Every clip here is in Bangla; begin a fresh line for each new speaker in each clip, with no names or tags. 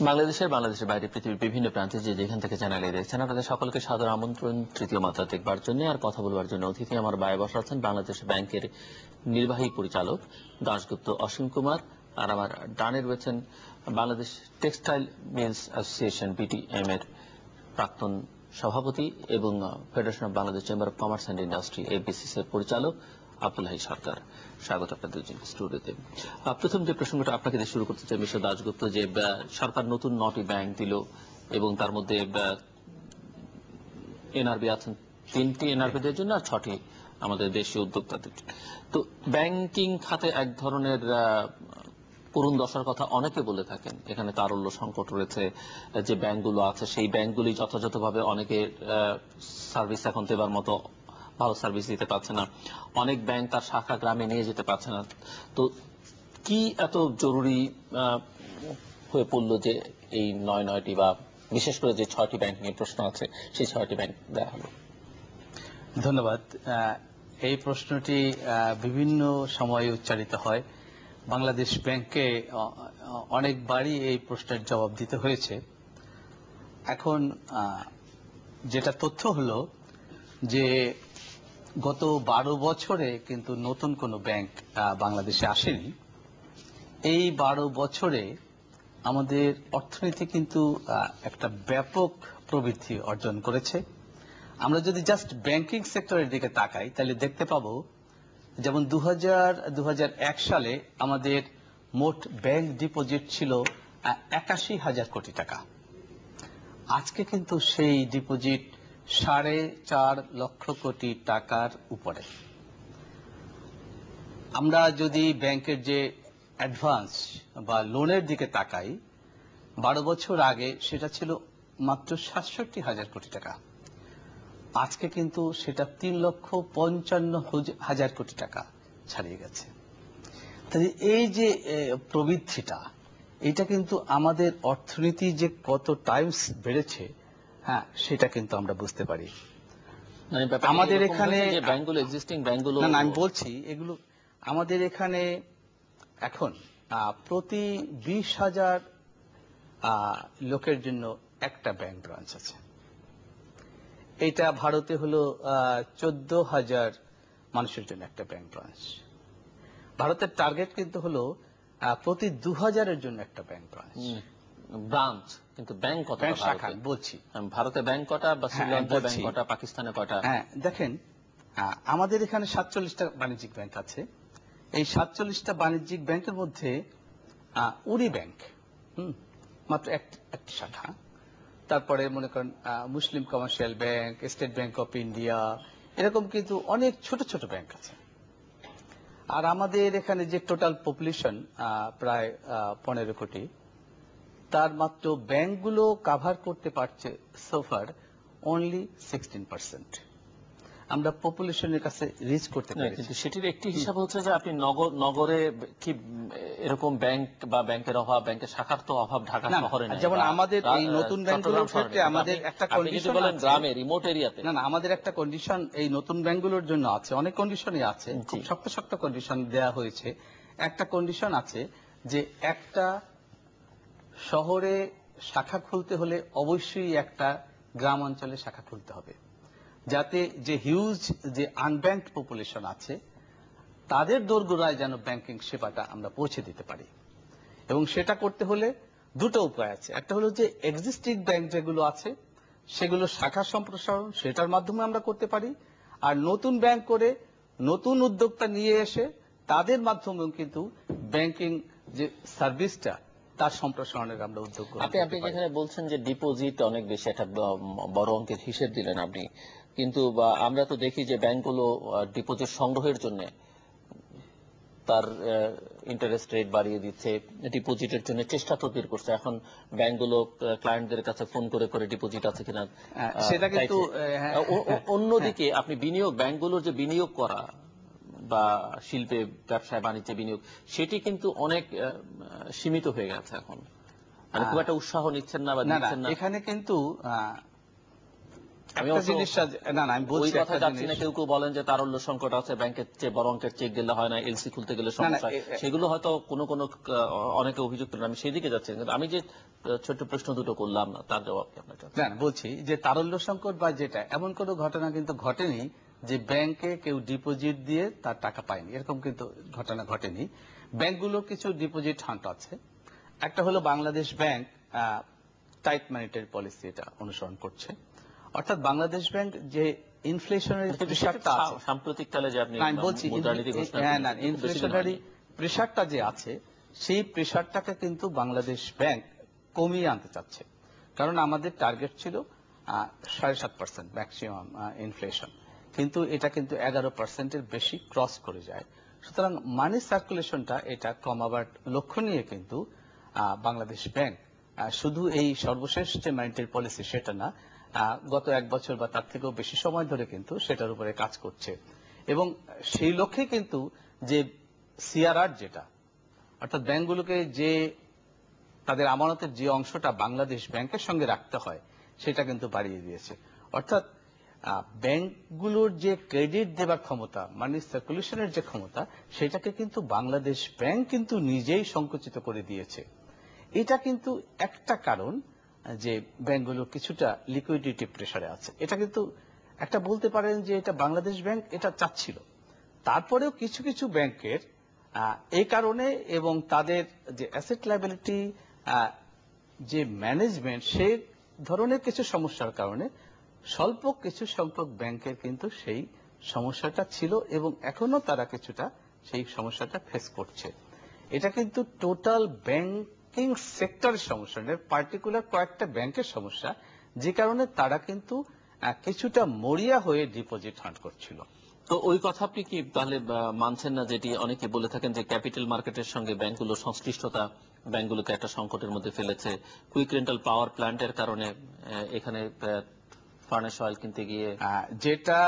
বাংলাদেশের বাইরে পৃথিবীর বিভিন্ন প্রান্তে যে যেখান থেকে চ্যানেলে দেখছেন আপনাদের সকলকে সাদর আমন্ত্রণ তৃতীয় মাত্রা দেখবার জন্য আর কথা বলবার জন্য অতিথি আমার বাইরে বসা আছেন বাংলাদেশ ব্যাংকের নির্বাহী পরিচালক দাশগুপ্ত অসীম কুমার, আর আমার ডানে রয়েছেন Bangladesh textile mills association BTM এর প্রাক্তন সভাপতি এবং federation of Bangladesh chamber of commerce and industry FBCC এর পরিচালক আব্দুল হাই সরকার। স্বাগত আপনাদের দুজন স্টুডিওতে। প্রথম যে প্রসঙ্গটা আপনাকে দিয়ে শুরু করতে চাই মিস্টার দাশগুপ্ত, যে সরকার নতুন 9টি ব্যাংক দিল এবং তার মধ্যে এনআরবি আছেন 3টি এনআরবিদের জন্য আর 6টি আমাদের দেশীয় উদ্যোক্তাদের। তো ব্যাংকিং খাতে এক ধরনের করুণ দশার কথা অনেকে বলে থাকেন, এখানে তারল্য সংকট রয়েছে, যে ব্যাংকগুলো আছে সেই ব্যাংকগুলি যথাযথভাবে অনেকে সার্ভিস এখন দেবার মতো ভালো সার্ভিস দিতে পারছে না, অনেক ব্যাংক তার শাখা গ্রামে নিয়ে যেতে পারছে না। তো কি এত জরুরি হয়ে পড়লো যে এই 9টি বা বিশেষ করে যে 6টি ব্যাংক নিয়ে প্রশ্ন আছে সেই 6টি ব্যাংক দেওয়া হলো?
ধন্যবাদ। এই প্রশ্নটি বিভিন্ন সময়ে উচ্চারিত হয়। বাংলাদেশ ব্যাংকে অনেকবারই এই প্রশ্নের জবাব দিতে হয়েছে। এখন যেটা তথ্য হলো যে গত 12 বছরে কিন্তু নতুন কোনো ব্যাংক বাংলাদেশে আসেনি। এই 12 বছরে আমাদের অর্থনীতি কিন্তু একটা ব্যাপক প্রবৃদ্ধি অর্জন করেছে। আমরা যদি জাস্ট ব্যাংকিং সেক্টরের দিকে তাকাই তাহলে দেখতে পাবো যেমন 2001 সালে আমাদের মোট ব্যাংক ডিপোজিট ছিল 81,000 কোটি টাকা। আজকে কিন্তু সেই ডিপোজিট 4.5 লক্ষ কোটি টাকার উপরে। আমরা যদি ব্যাংকের যে অ্যাডভান্স বা লোনের দিকে তাকাই 12 বছর আগে সেটা ছিল মাত্র 67,000 কোটি টাকা, আজকে কিন্তু সেটা 3,55,000 কোটি টাকা ছাড়িয়ে গেছে। তাই এই যে প্রবৃদ্ধিটা, এটা কিন্তু আমাদের অর্থনীতি যে কত টাইমস বেড়েছে, হ্যাঁ, সেটা কিন্তু আমরা বুঝতে পারি। আমাদের এখানে
ব্যাংকগুলো এক্সিস্টিং ব্যাংকগুলো
না, আমি বলছি এগুলো আমাদের এখানে এখন প্রতি 20,000 লোকের জন্য একটা ব্যাংক ব্রাঞ্চ আছে। এটা ভারতে হলো 14,000 মানুষের জন্য একটা ব্যাংক ব্রাঞ্চ। ভারতের টার্গেট কিন্তু হলো প্রতি 2,000-এর জন্য একটা ব্যাংক ব্রাঞ্চ।
কিন্তু ব্যাংক কত?
ব্যাংক শাখা বলছি।
ভারতে ব্যাংক কটা বা শ্রীলঙ্কায় ব্যাংক কটা, পাকিস্তানে কটা?
হ্যাঁ, দেখেন আমাদের এখানে 47টা বাণিজ্যিক ব্যাংক আছে। এই 47টা বাণিজ্যিক ব্যাংকের মধ্যে উরি ব্যাংক মাত্র একটি শাখা। তারপরে মনে করেন Muslim commercial bank, state bank of India, এরকম কিন্তু অনেক ছোট ছোট ব্যাংক আছে। আর আমাদের এখানে যে টোটাল পপুলেশন প্রায় 15 কোটি, তার মাত্র ব্যাংকগুলো কাভার করতে পারছে সোফার অনলি 16%। আমরা পপুলেশনের কাছে রিচ করতে পারি।
কিন্তু সেটির একটি হিসাব হচ্ছে যে আপনি নগরে কি এরকম ব্যাংক বা ব্যাংকের অভাব, ব্যাংকের শাখার তো অভাব ঢাকা শহরে নেই।
যেমন আমাদের এই নতুন ব্যাংকগুলোর ক্ষেত্রে আমাদের একটা কন্ডিশন
বলেন গ্রামে, রিমোট এরিয়াতে।
না, আমাদের একটা কন্ডিশন এই নতুন ব্যাংকগুলোর জন্য আছে, অনেক কন্ডিশনই আছে, খুব শক্ত শক্ত কন্ডিশন দেয়া হয়েছে। একটা কন্ডিশন আছে যে একটা শহরে শাখা খুলতে হলে অবশ্যই একটা গ্রাম অঞ্চলে শাখা খুলতে হবে, যাতে যে হিউজ যে আনব্যাংকড পপুলেশন আছে তাদের দোরগোড়ায় যেন ব্যাংকিং সেবাটা আমরা পৌঁছে দিতে পারি। এবং সেটা করতে হলে দুটো উপায় আছে। একটা হলো যে এক্সিস্টিং ব্যাংক যেগুলো আছে সেগুলো শাখা সম্প্রসারণ, সেটার মাধ্যমে আমরা করতে পারি। আর নতুন ব্যাংক করে নতুন উদ্যোক্তা নিয়ে এসে তাদের মাধ্যমেও কিন্তু ব্যাংকিং যে সার্ভিসটা তার সম্প্রসারণের আমরা উদ্যোগ করতে পারি।
আপনি যেখানে বলছেন যে ডিপোজিট অনেক বেশি, একটা বড় অঙ্কের হিসেব দিলেন আপনি, কিন্তু আমরা তো দেখি যে ব্যাংকগুলো ডিপোজিট সংগ্রহের জন্য তার ইন্টারেস্ট রেট বাড়িয়ে দিচ্ছে, ডিপোজিটের জন্য চেষ্টা তদবির করছে। এখন ব্যাংকগুলো ক্লায়েন্টদের কাছে ফোন করে করে ডিপোজিট আছে কিনা
সেটা কিন্তু।
অন্যদিকে আপনি বিনিয়োগ, ব্যাংকগুলোর যে বিনিয়োগ করা বা শিল্পে ব্যবসায় বাণিজ্যে বিনিয়োগ, সেটি কিন্তু অনেক সীমিত হয়ে গেছে এখন, মানে খুব একটা উৎসাহ নিচ্ছেন না বা দিচ্ছেন না।
এখানে কিন্তু
আমি
একটা
অবশ্য
জিনিস না না আমি
ওই
বলছি
কথা
একটা
যাচ্ছি না,
জিনিস।
কেউ কেউ বলেন যে তারল্য সংকট আছে, ব্যাংকের চেয়ে বড় অঙ্কের চেক দিলে হয় না, এলসি খুলতে গেলে
না,
সমস্যা, সেগুলো হয়তো কোনো কোনো অনেকে অভিযোগ করেন, আমি সেই দিকে যাচ্ছি না। কিন্তু আমি যে ছোট্ট প্রশ্ন দুটো করলাম না, তার জবাব কি আপনার কাছে?
না না, বলছি যে তারল্য সংকট বা যেটা এমন কোনো ঘটনা কিন্তু ঘটেনি যে ব্যাংকে কেউ ডিপোজিট দিয়ে তার টাকা পায়নি, এরকম কিন্তু ঘটনা ঘটেনি। ব্যাংকগুলোর কিছু ডিপোজিট হান্ট আছে। একটা হলো Bangladesh bank tight monetary policy এটা অনুসরণ করছে, অর্থাৎ বাংলাদেশ ব্যাংক যে ইনফ্লেশনারি প্রেশারটা আছে,
সাম্প্রতিক কালে যে আপনি
না, আমি বলছি
মুদ্রানীতি ঘোষণা
হ্যাঁ না,
করেছেন, কিন্তু বেশি দিন
ইনফ্লেশনারি
হয়নি।
প্রেশারটা যে আছে সেই প্রেশারটাকে কিন্তু বাংলাদেশ ব্যাংক কমিয়ে আনতে চাচ্ছে। কারণ আমাদের টার্গেট ছিল 7.5% ম্যাক্সিমাম ইনফ্লেশন, কিন্তু এটা কিন্তু 11%-এর বেশি ক্রস করে যায়। সুতরাং মানি সার্কুলেশনটা এটা কমাবার লক্ষ্য নিয়ে কিন্তু বাংলাদেশ ব্যাংক শুধু এই সর্বশেষ যে মনিটারি পলিসি সেটা না, গত 1 বছর বা তার থেকেও বেশি সময় ধরে কিন্তু সেটার উপরে কাজ করছে। এবং সেই লক্ষ্যে কিন্তু যে সিআরআর যেটা, অর্থাৎ ব্যাংকগুলোকে যে তাদের আমানতের যে অংশটা বাংলাদেশ ব্যাংকের সঙ্গে রাখতে হয় সেটা কিন্তু বাড়িয়ে দিয়েছে। অর্থাৎ ব্যাংকগুলোর যে ক্রেডিট দেবার ক্ষমতা, মানি সার্কুলেশনের যে ক্ষমতা, সেটাকে কিন্তু বাংলাদেশ ব্যাংক কিন্তু নিজেই সংকুচিত করে দিয়েছে। এটা কিন্তু একটা কারণ যে ব্যাংকগুলো কিছুটা লিকুইডিটি প্রেসারে আছে। এটা কিন্তু একটা বলতে পারেন যে এটা বাংলাদেশ ব্যাংক এটা চাচ্ছিল। তারপরেও কিছু কিছু ব্যাংকের এই কারণে এবং তাদের যে অ্যাসেট লায়াবিলিটি যে ম্যানেজমেন্ট সেই ধরনের কিছু সমস্যার কারণে স্বল্প কিছু সংখ্যক ব্যাংকের কিন্তু সেই সমস্যাটা ছিল এবং এখনো তারা কিছুটা সেই সমস্যাটা ফেস করছে। এটা কিন্তু টোটাল ব্যাংকিং সেক্টরের সমস্যা, পার্টিকুলার কয়েকটা ব্যাংকের সমস্যা, যে কারণে তারা কিন্তু কিছুটা মরিয়া হয়ে ডিপোজিট হান্ট করছিল।
তো ওই কথা আপনি কি তাহলে মানছেন না, যেটি অনেকে বলে থাকেন যে ক্যাপিটাল মার্কেটের সঙ্গে ব্যাংকগুলোর সংশ্লিষ্টতা ব্যাংকগুলোকে একটা সংকটের মধ্যে ফেলেছে? কুইক রেন্টাল পাওয়ার প্ল্যান্টের কারণে এখানে ফার্নেস অয়েল কিনতে গিয়ে
যেটা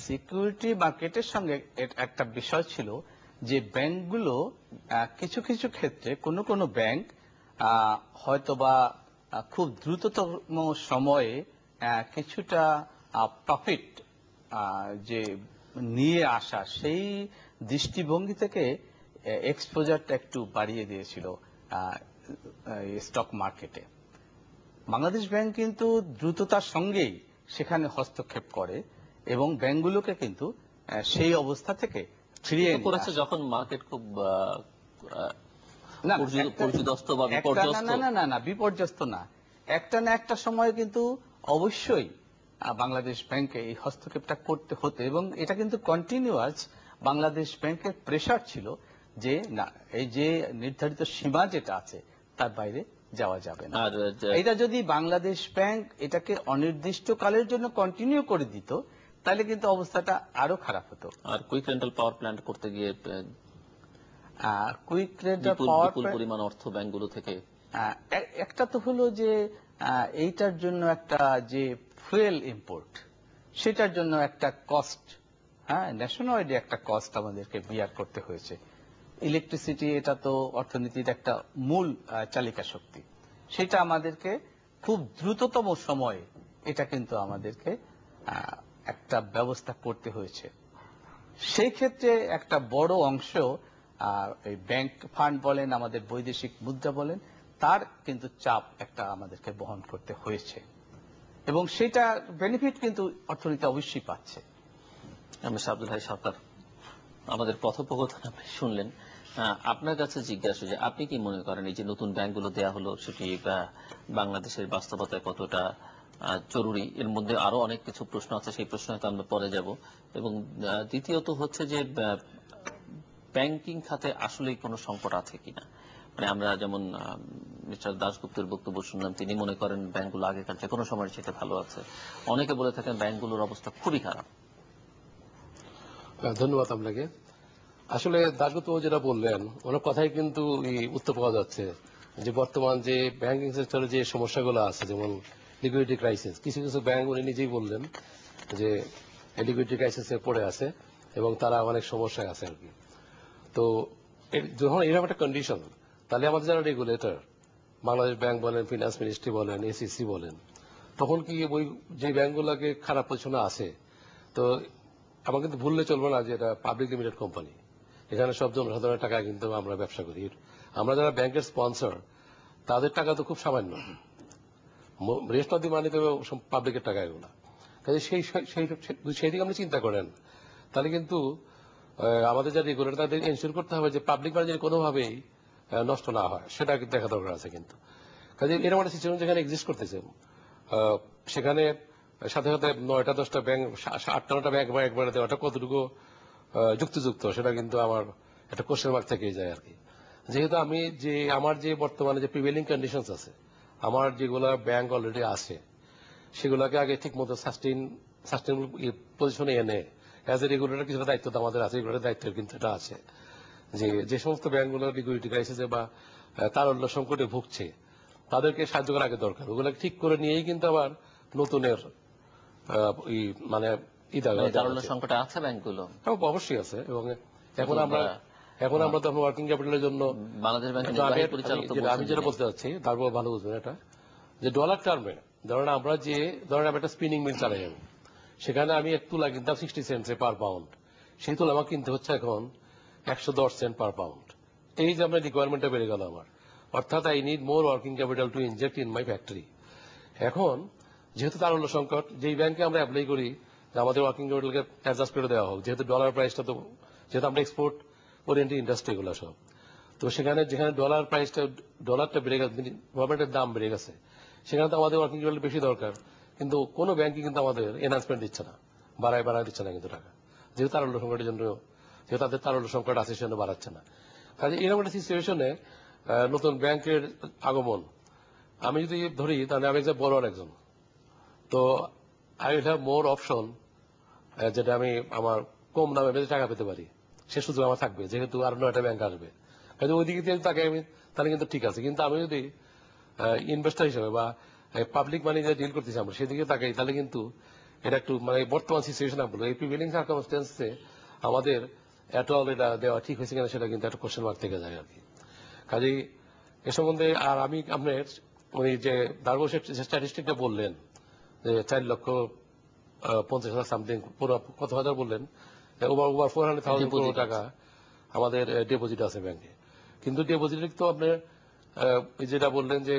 সিকিউরিটি মার্কেটের সঙ্গে একটা বিষয় ছিল যে ব্যাংকগুলো কিছু কিছু ক্ষেত্রে কোনো কোনো ব্যাংক হয়তোবা খুব দ্রুততম সময়ে কিছুটা প্রফিট যে নিয়ে আসা সেই দৃষ্টিভঙ্গি থেকে এক্সপোজারটা একটু বাড়িয়ে দিয়েছিল স্টক মার্কেটে। বাংলাদেশ ব্যাংক কিন্তু দ্রুততার সঙ্গেই সেখানে হস্তক্ষেপ করে এবং ব্যাংকগুলোকে কিন্তু সেই অবস্থা থেকে ফিরিয়ে নিয়ে
করেছে
আসে।
যখন মার্কেট খুব
না,
পর্যুদস্ত বা বিপর্যস্ত।
না বিপর্যস্ত না, একটা না একটা সময় কিন্তু অবশ্যই বাংলাদেশ ব্যাংকে এই হস্তক্ষেপটা করতে হতো এবং এটা কিন্তু কন্টিনিউয়াস বাংলাদেশ ব্যাংকের প্রেসার ছিল যে না, এই যে নির্ধারিত সীমা যেটা আছে তার বাইরে যাওয়া যাবে না।
আর
এটা যদি বাংলাদেশ ব্যাংক এটাকে অনির্দিষ্টকালের জন্য কন্টিনিউ করে দিত তাহলে কিন্তু অবস্থাটা আরো খারাপ হতো।
আর কুইক রেন্টাল পাওয়ার প্ল্যান্ট করতে গিয়ে
কুইক রেন্টাল
বিপুল পরিমাণ অর্থ ব্যাংকগুলো থেকে
একটা তো হলো যে এইটার জন্য একটা যে ফুয়েল ইম্পোর্ট সেটার জন্য একটা কস্ট, ন্যাশনাল একটা কস্ট আমাদেরকে বিয়ার করতে হয়েছে। ইলেকট্রিসিটি এটা তো অর্থনীতির একটা মূল চালিকা শক্তি, সেটা আমাদেরকে খুব দ্রুততম সময়ে এটা কিন্তু আমাদেরকে একটা ব্যবস্থা করতে হয়েছে। সেই ক্ষেত্রে একটা বড় অংশ এই ব্যাংক ফান্ড বলেন, আমাদের বৈদেশিক মুদ্রা বলেন, তার কিন্তু চাপ একটা আমাদেরকে বহন করতে হয়েছে এবং সেটা বেনিফিট কিন্তু অর্থনীতি অবশ্যই পাচ্ছে।
আমি আব্দুল হাই সরকার, আমাদের কথোপকথন আপনি শুনলেন। আপনার কাছে জিজ্ঞাসা যে আপনি কি মনে করেন এই যে নতুন ব্যাংকগুলো দেয়া হলো সেটি বাংলাদেশের বাস্তবতায় কতটা জরুরি? এর মধ্যে আরো অনেক কিছু প্রশ্ন আছে, সেই প্রশ্নে আমরা পরে যাব। এবং দ্বিতীয়ত হচ্ছে যে ব্যাংকিং খাতে আসলেই কোনো সংকট আছে কিনা। মানে আমরা যেমন মিস্টার দাশগুপ্তের বক্তব্য শুনলাম, তিনি মনে করেন ব্যাংকগুলো আগেকার যে কোনো সময়ের চেয়ে ভালো আছে। অনেকে বলে থাকেন ব্যাংকগুলোর অবস্থা খুবই খারাপ।
ধন্যবাদ আপনাকে। আসলে দাশগুপ্ত যেটা বললেন ওনার কথাই কিন্তু উত্তর পাওয়া যাচ্ছে যে বর্তমান যে ব্যাংকিং সেক্টরে যে সমস্যাগুলো আছে, যেমন লিকুইডিটি ক্রাইসিস, কিছু কিছু ব্যাংক উনি নিজেই বললেন যে লিকুইডিটি ক্রাইসিসে পড়ে আছে এবং তারা অনেক সমস্যায় আছে আর কি। তো যখন এরকম একটা কন্ডিশন, তাহলে আমাদের যারা রেগুলেটর, বাংলাদেশ ব্যাংক বলেন, ফিনান্স মিনিস্ট্রি বলেন, এসিসি বলেন, তখন কি ওই যে ব্যাংকগুলোকে খারাপ পজিশনে আছে, তো আমার কিন্তু ভুললে চলবে না যে এটা পাবলিক লিমিটেড কোম্পানি, এখানে সব জনসাধারণের টাকা কিন্তু আমরা ব্যবসা করি। আমরা যারা ব্যাংকের স্পন্সর তাদের টাকা তো খুব সামান্য, রেস্ট অফ দি মানি তো পাবলিকের টাকা এগুলো। কাজে সেই দিকে আপনি চিন্তা করেন, তাহলে কিন্তু আমাদের যা রেগুলেটর তাদের এনশিওর করতে হবে যে পাবলিক মানি যেন কোনোভাবেই নষ্ট না হয়, সেটা কিন্তু দেখা দরকার আছে। কিন্তু কাজে এরকম একটা সিচুয়েশন যেখানে এক্সিস্ট করতেছে, সেখানে সাথে সাথে 9টা 10টা ব্যাংক 8টা 9টা ব্যাংক একবারে দেওয়াটা কতটুকু যুক্তিযুক্ত, সেটা কিন্তু আমার একটা কোশ্চেন মার্ক থেকেই যায় আর কি। যেহেতু আমার যে বর্তমানে যে প্রিভেলিং কন্ডিশনস আছে, আমার যেগুলা ব্যাংক অলরেডি আছে সেগুলোকে আগে ঠিক মতো সাস্টেইনেবল পজিশনে এনে অ্যাজ এ রেগুলেটর কিছুটা দায়িত্ব তো আমাদের আছে, রেগুলেটর দায়িত্ব কিন্তু এটা আছে যে সমস্ত ব্যাংকগুলো লিকুইডিটি ক্রাইসিসে বা তারল্য সংকটে ভুগছে তাদেরকে সাহায্য করা আগে দরকার। ওগুলো ঠিক করে নিয়েই কিন্তু আবার নতুনের মানে
তারল্য সংকটে আছে ব্যাংকগুলো,
অবশ্যই আছে। এবং এখন আমরা তো ওয়ার্কিং ক্যাপিটালের জন্য
বাংলাদেশ ব্যাংকের নির্বাহী পরিচালক তো
আমি যেটা বলতে চাচ্ছি তারপর ভালো বুঝবেন এটা, যে ডলার টার্মে ধরেন আমি একটা স্পিনিং মিল চালাই, আমি সেখানে আমি এক তুলা কিনতাম 60 সেন্টসে পার পাউন্ড, সেই তুলা আমার কিনতে হচ্ছে এখন 110 সেন্ট পার পাউন্ড। এই যে আমার রিকোয়ারমেন্টটা বেড়ে গেল আমার, অর্থাৎ I need more working capital to inject in my factory. এখন যেহেতু তারল্য সংকট, যেই ব্যাংকে আমরা অ্যাপ্লাই করি যে আমাদের ওয়ার্কিং ক্যাপিটালকে অ্যাডজাস্ট করে দেওয়া হোক, যেহেতু ডলার প্রাইসটা তো, যেহেতু আমরা এক্সপোর্ট ওরিয়েন্টেড ইন্ডাস্ট্রি এগুলো সব, তো যেখানে ডলারটা বেড়ে গেছে, গভর্নমেন্টের দাম বেড়ে গেছে, সেখানে তো আমাদের ওয়ার্কিং ক্যাপিটাল বেশি দরকার, কিন্তু কোনো ব্যাংকই কিন্তু আমাদের এনহান্সমেন্ট দিচ্ছে না, বাড়ায় দিচ্ছে না কিন্তু টাকা, যেহেতু তারল্য সংকটের জন্য, যেহেতু তাদের তারল্য সংকট আছে সেজন্য বাড়াচ্ছে না। কাজে এরকম একটা সিচুয়েশনে নতুন ব্যাংকের আগমন আমি যদি ধরি, তাহলে আমি একজন বড় একজন, তো I will have more option, যেটা আমি আমার কম দামে বেশি টাকা পেতে পারি, সে সুযোগ আমার থাকবে, যেহেতু আর 9টা ব্যাংক আসবে। কাজে ওই দিকে তাকে আমি তাহলে কিন্তু ঠিক আছে। কিন্তু আমি যদি ইনভেস্টর হিসেবে বা পাবলিক মানি যে ডিল করতেছি আমরা সেদিকে তাকাই, তাহলে কিন্তু এটা একটু মানে বর্তমান সিচুয়েশন বলবো এই প্রিভেলিং সার্কামস্টেন্সে আমাদের এটা দেওয়া ঠিক হয়েছে কিনা সেটা কিন্তু একটা কোশ্চেন মার্ক থেকে যায় আর কি। কাজেই এ সম্বন্ধে আর আমি আপনার ওই যে দারগোসের যে স্ট্যাটিস্টিকটা বললেন যে 4,50,000 সামথিং কত হাজার বললেন, ওভার 400,000 টাকা আমাদের ডিপোজিট আছে ব্যাংকে। কিন্তু ডিপোজিট তো আপনার যেটা বললেন যে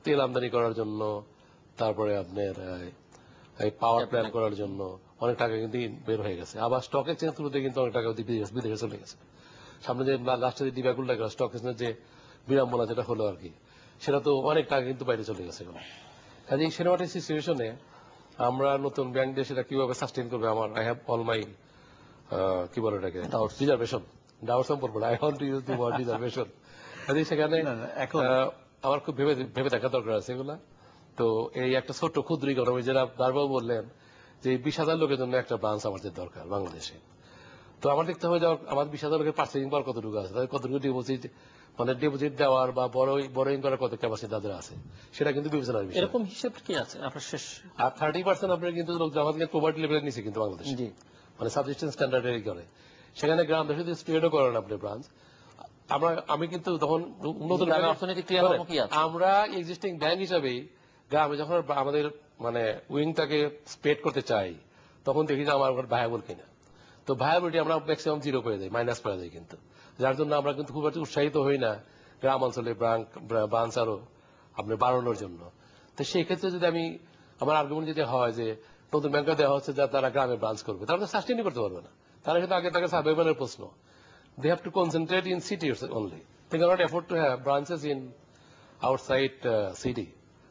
তেল আমদানি করার জন্য, তারপরে আপনার পাওয়ার প্ল্যান্ট করার জন্য অনেক টাকা কিন্তু বের হয়ে গেছে। আবার স্টক এক্সচেঞ্জ থ্রুতে কিন্তু অনেক টাকা বিদেশে চলে গেছে। সামনে যে লাস্টে যে ডিব্যাগুলো লাগলো স্টক এক্সচেঞ্জ যে বিড়ম্বনা যেটা হলো আর কি, সেটা তো অনেক টাকা কিন্তু বাইরে চলে গেছে। কাজে এই সিনেমাটিক সিচুয়েশনে আমরা নতুন ব্যাংক দিয়ে সেটা কিভাবে সাস্টেইন করবে, আমার আই হ্যাভ অল মাই কি বলে এটাকে রিজার্ভেশন, ডাউট সম্পর্ক I want to use the word reservation. কাজে সেখানে আমার খুব ভেবে দেখা দরকার আছে এগুলা। তো এই একটা ছোট্ট ক্ষুদ্র ইকোনমি যেটা দারবাবু বললেন যে 20,000 লোকের জন্য একটা ব্রাঞ্চ আমাদের দরকার বাংলাদেশে। তো আমার দেখতে হবে যে আমার 20,000 লোকের পার্সেন্টিং পাওয়ার কতটুকু আছে, তাদের কতটুকু ডিপোজিট মানে ডিপোজিট দেওয়ার বা বড়ইং করার কত ক্যাপাসিটি তাদের আছে, সেটা কিন্তু বিবেচনার বিষয়।
এরকম হিসেব কি আছে আপনার শেষ?
আর 30% আপনার কিন্তু লোক আমাদের প্রভার্টি লেভেলের নিচে কিন্তু বাংলাদেশ, মানে সাবসিস্টেন্স স্ট্যান্ডার্ডের করে। সেখানে গ্রাম দেশে যদি স্প্রেডও করেন আপনি ব্রাঞ্চ, আমি কিন্তু তখন নতুন
অর্থনৈতিক ক্রিয়াকর্ম কি আছে,
আমরা এক্সিস্টিং ব্যাংক হিসাবেই গ্রামে যখন আমাদের মানে উইংটাকে স্প্রেড করতে চাই, তখন দেখি যে আমার ভায়াবল কিনা। তো ভায়াবিলিটি আমরা ম্যাক্সিমাম জিরো করে দেয়, মাইনাস করে দেয় কিন্তু, যার জন্য আমরা কিন্তু খুব একটা উৎসাহিত হই না গ্রাম অঞ্চলে ব্রাঞ্চ আরো আপনি বাড়ানোর জন্য। তো সেই ক্ষেত্রে যদি আমার আর্গুমেন্ট যদি হয় যে নতুন ব্যাংকে দেওয়া হচ্ছে যা তারা গ্রামে ব্রাঞ্চ করবে, তাহলে সাস্টেইনই করতে পারবে না। তারা কিন্তু আগে তাকে সার্ভাইভালের প্রশ্ন, they have to concentrate in cities only. They cannot afford to have branches in outside city.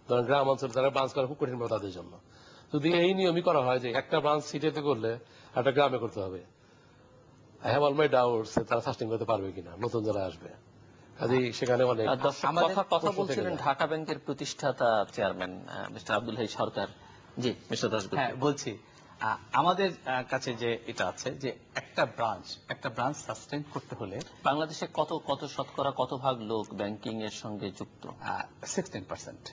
ধরেন গ্রাম অঞ্চলে তারা ব্রাঞ্চ করা খুব কঠিন হবে তাদের জন্য। যদি এই নিয়মই করা হয় যে একটা ব্রাঞ্চ সিটিতে করলে একটা গ্রামে করতে হবে, I have all my doubts তারা সাস্টেইন করতে পারবে কিনা নতুন যারা আসবে। কাজেই সেখানে অনেক
কথা বলছিলেন ঢাকা ব্যাংকের প্রতিষ্ঠাতা চেয়ারম্যান মিস্টার আব্দুল হাই সরকার। জি মিস্টার দাশগুপ্ত।
হ্যাঁ বলছি, আমাদের কাছে যে এটা আছে যে একটা ব্রাঞ্চ সাস্টেইন করতে হলে
বাংলাদেশে কত শতকরা কত ভাগ লোক ব্যাংকিং এর সঙ্গে যুক্ত?
16%।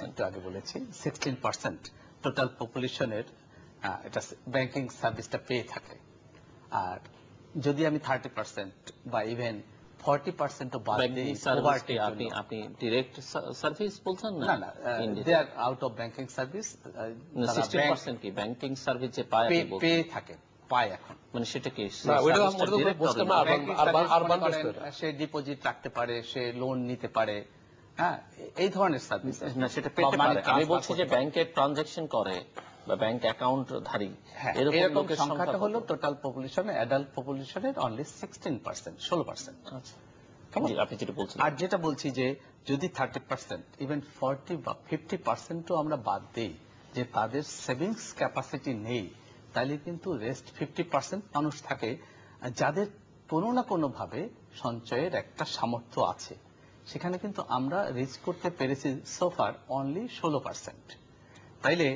একটু আগে বলেছি 16% টোটাল পপুলেশনের এটা ব্যাংকিং সার্ভিসটা পেয়ে থাকে। আর যদি আমি 30% বা ইভেন 40% বাদ
ব্যাংকিং
দেই
সার্ভিস
poverty-র
আপনি
জন্য।
আপনি ডিরেক্ট সার্ভিস বলছেন না?
না না, they R out of banking service.
16% কি ব্যাংকিং সার্ভিস যে পায় আপনি বলছেন?
পেয়ে থাকে, পায় এখন।
মানে সেটা কি
না, ওইটা
সার্ভিসটা
আমরা তো
direct
বলছিলাম
হবে
না,
না?
ব্যাংকিং
আরবান
সার্ভিস মনে
বেসড
করেন,
এটা।
সে ডিপোজিট রাখতে পারে, সে লোন নিতে পারে, হ্যাঁ, এই ধরনের সার্ভিস।
না সেটা পেতে পারে। আমি বলছি যে ব্যাংকের ট্রানজাকশন করে বা ব্যাংক অ্যাকাউন্ট ধারী
হ্যাঁ,
এরকম
এরকম
লোকের
সংখ্যাটা হলো
কত?
টোটাল পপুলেশনে, অ্যাডাল্ট পপুলেশনের অনলি 16%, 16%।
আচ্ছা,
কেমন?
জি, আপনি যেটা বলছেন।
আর যেটা বলছি যে যদি 30%, ইভেন 40 বা 50%ও আমরা বাদ দেই যে তাদের সেভিংস ক্যাপাসিটি নেই, তাহলে কিন্তু রেস্ট 50% মানুষ থাকে যাদের কোনো না কোনো ভাবে সঞ্চয়ের একটা সামর্থ্য আছে। সেখানে কিন্তু আমরা রিচ করতে পেরেছি সোফার অনলি 16%। তাইলে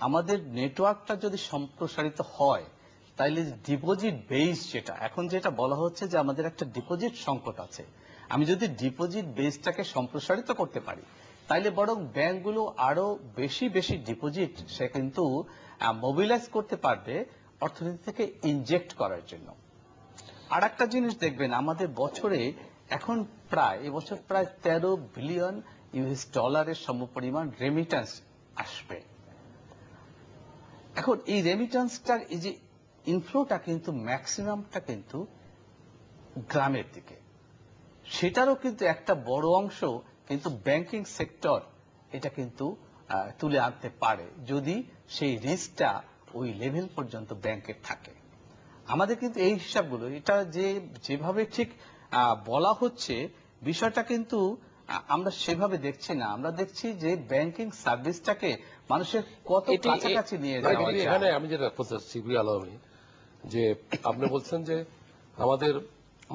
আমাদের নেটওয়ার্কটা যদি সম্প্রসারিত হয়, তাইলে ডিপোজিট বেস যেটা বলা হচ্ছে যে আমাদের একটা ডিপোজিট সংকট আছে, আমি যদি ডিপোজিট বেসটাকে সম্প্রসারিত করতে পারি, তাইলে বরং ব্যাংকগুলো আরো বেশি বেশি ডিপোজিট সে কিন্তু মোবিলাইজ করতে পারবে অর্থনীতি থেকে ইনজেক্ট করার জন্য। আর একটা জিনিস দেখবেন, আমাদের বছরে এখন এবছর প্রায় 13 বিলিয়ন ইউএস ডলারের সমপরিমাণ রেমিটেন্স আসবে। এখন এই রেমিটেন্সটার এই যে ইনফ্লোটা কিন্তু ম্যাক্সিমামটা কিন্তু গ্রামের দিকে, সেটারও কিন্তু একটা বড় অংশ কিন্তু ব্যাংকিং সেক্টর এটা কিন্তু তুলে আনতে পারে, যদি সেই রিস্কটা ওই লেভেল পর্যন্ত ব্যাংকের থাকে। আমাদের কিন্তু এই হিসাবগুলো এটা যেভাবে ঠিক বলা হচ্ছে, বিষয়টা কিন্তু আমরা সেভাবে দেখছি না। আমরা দেখছি যে ব্যাংকিং সার্ভিসটাকে মানুষের কত কাছাকাছি নিয়ে যাওয়া যায়।
এখানে আমি যেটা বলতে চাচ্ছি, আলমী, যে আপনি বলছেন যে আমাদের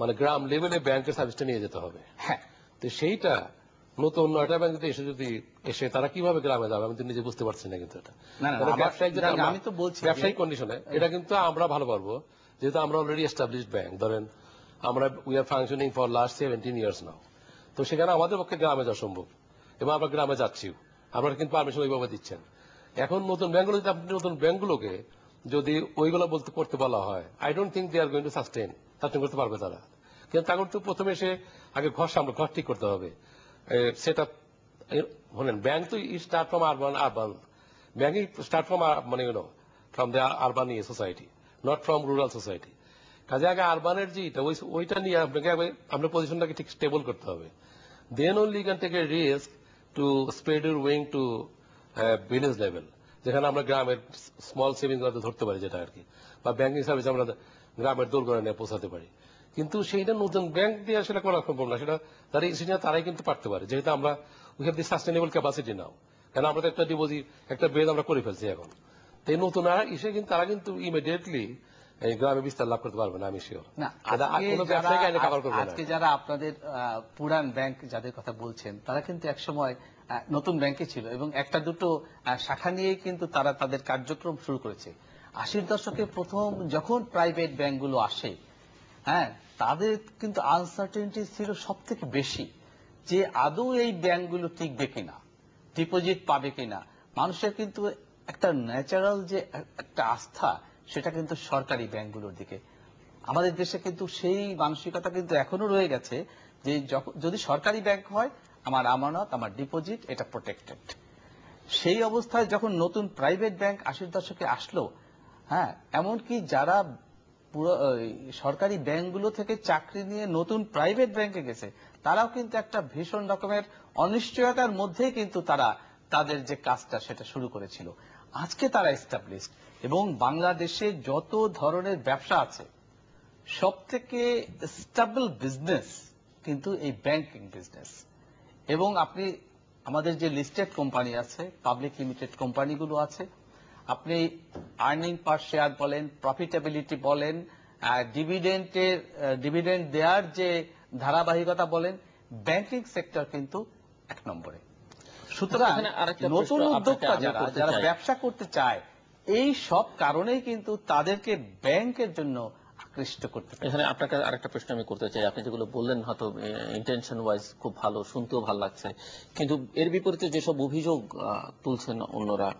মানে গ্রাম লেভেলে ব্যাংকের সার্ভিসটা নিয়ে যেতে হবে।
হ্যাঁ,
তো সেইটা নতুন 9টা ব্যাংক এসে তারা কিভাবে গ্রামে যাবে, আমি তো নিজে বুঝতে পারছি না। কিন্তু এটা
না, না,
কারণ ব্যবসায়িক যেটা
না, আমি তো বলছি
ব্যবসায়িক কন্ডিশনে এটা কিন্তু আমরা ভালো পারবো, যেহেতু আমরা অলরেডি এস্টাবলিশড ব্যাংক। ধরেন আমরা we are functioning for last 17 years now. তো সেখানে আমাদের পক্ষে গ্রামে যাওয়া সম্ভব, এবং আমরা গ্রামে যাচ্ছিও। আপনারা কিন্তু পারমিশন ওইভাবে দিচ্ছেন। এখন নতুন ব্যাংকগুলো যদি আপনি নতুন ব্যাংকগুলোকে যদি ওইগুলো করতে বলা হয়, I don't think they are going to sustain করতে পারবে তারা। কিন্তু তাকে তো প্রথমে এসে আগে ঘর ঠিক করতে হবে। সেটা বলেন, ব্যাংক তো start from urban banking start from মানে from the urban society, not from rural society. কাজে আগে আরবানের যেটা ওইটা নিয়ে আপনাকে আপনার পজিশনটাকে ঠিক স্টেবল করতে হবে। Then only can take a risk to spread your wing to village level, যেখানে আমরা গ্রামের স্মল সেভিংস ধরতে পারি, যেটা আর কি, বা ব্যাংকিং সার্ভিস আমরা গ্রামের দোরগোড়ায় নিয়ে পৌঁছাতে পারি। কিন্তু সেইটা নতুন ব্যাংক দিয়ে সেটা করা সম্ভব না। সেটা তারাই কিন্তু পারতে পারে, যেহেতু আমরা we have the sustainable capacity now. কেন আমরা তো একটা ডিপোজিট একটা বেজ আমরা করে ফেলছি এখন। তাই নতুন এসে কিন্তু তারা কিন্তু ইমিডিয়েটলি এই গ্রামে বিস্তার লাভ করতে পারবে না, আমি শিওর।
না, আজকে যারা আপনাদের পুরান ব্যাংক যাদের কথা বলছেন, তারা কিন্তু একসময় নতুন ব্যাংকে ছিল এবং একটা দুটো শাখা নিয়েই কিন্তু তারা তাদের কার্যক্রম শুরু করেছে। 80-র দশকে প্রথম যখন প্রাইভেট ব্যাংকগুলো আসে, হ্যাঁ, তাদের কিন্তু আনসার্টেনিটি ছিল সব থেকে বেশি, যে আদৌ এই ব্যাংকগুলো টিকবে কিনা, ডিপোজিট পাবে কিনা। মানুষের কিন্তু একটা ন্যাচারাল যে একটা আস্থা, সেটা কিন্তু সরকারি ব্যাংকগুলোর দিকে। আমাদের দেশে কিন্তু সেই মানসিকতা কিন্তু এখনো রয়ে গেছে যে যদি সরকারি ব্যাংক হয়, আমার আমানত, আমার ডিপোজিট এটা প্রোটেক্টেড। সেই অবস্থায় যখন নতুন প্রাইভেট ব্যাংক 80-র দশকে আসলো, হ্যাঁ, এমনকি যারা পুরো সরকারি ব্যাংকগুলো থেকে চাকরি নিয়ে নতুন প্রাইভেট ব্যাংকে গেছে, তারাও কিন্তু একটা ভীষণ রকমের অনিশ্চয়তার মধ্যেই কিন্তু তারা তাদের যে কাজটা সেটা শুরু করেছিল। আজকে তারা এস্টাবলিশড, এবং বাংলাদেশে যত ধরনের ব্যবসা আছে, সব থেকে স্টেবল বিজনেস কিন্তু এই ব্যাংকিং বিজনেস। এবং আপনি আমাদের যে লিস্টেড কোম্পানি আছে, পাবলিক লিমিটেড কোম্পানিগুলো আছে, আপনি আর্নিং পার শেয়ার বলেন, প্রফিটেবিলিটি বলেন, ডিভিডেন্ড দেওয়ার যে ধারাবাহিকতা বলেন, ব্যাংকিং সেক্টর কিন্তু 1 নম্বরে। সুতরাং নতুন উদ্যোক্তা যারা ব্যবসা করতে চায়, এই সব কারণেই কিন্তু তাদেরকে ব্যাংকের জন্য আকৃষ্ট করতে পারে।
এখানে আপনাকে আরেকটা প্রশ্ন আমি করতে চাই। আপনি যেগুলো বললেন হয়তো ইন্টেনশন ওয়াইজ খুব ভালো, শুনতেও ভালো লাগছে, কিন্তু এর বিপরীতে যেসব অভিযোগ তুলছেন অন্যরা,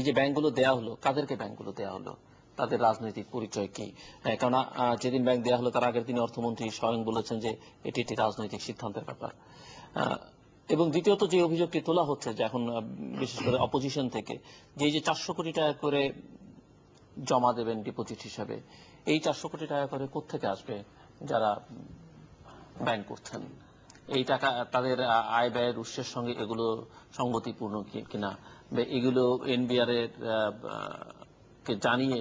যে ব্যাংকগুলো দেয়া হলো, কাদেরকে ব্যাংকগুলো দেয়া হলো? তাদের রাজনৈতিক পরিচয় কি? কেননা যেদিন ব্যাংক দেওয়া হলো তার আগের দিন অর্থমন্ত্রী স্বয়ং বলেছেন যে এটি একটি রাজনৈতিক সিদ্ধান্তের ব্যাপার। এবং দ্বিতীয়ত যে অভিযোগটি তোলা হচ্ছে যে এখন বিশেষ করে অপোজিশন থেকে যে এই যে 400 কোটি টাকা করে জমা দেবেন ডিপোজিট হিসাবে, এই 400 কোটি টাকা করে কোত্থেকে আসবে যারা ব্যাংক করছেন? এই টাকা তাদের আয় ব্যয়ের উৎসের সঙ্গে এগুলো সঙ্গতিপূর্ণ কিনা, বা এগুলো এনবিআর এর কে জানিয়ে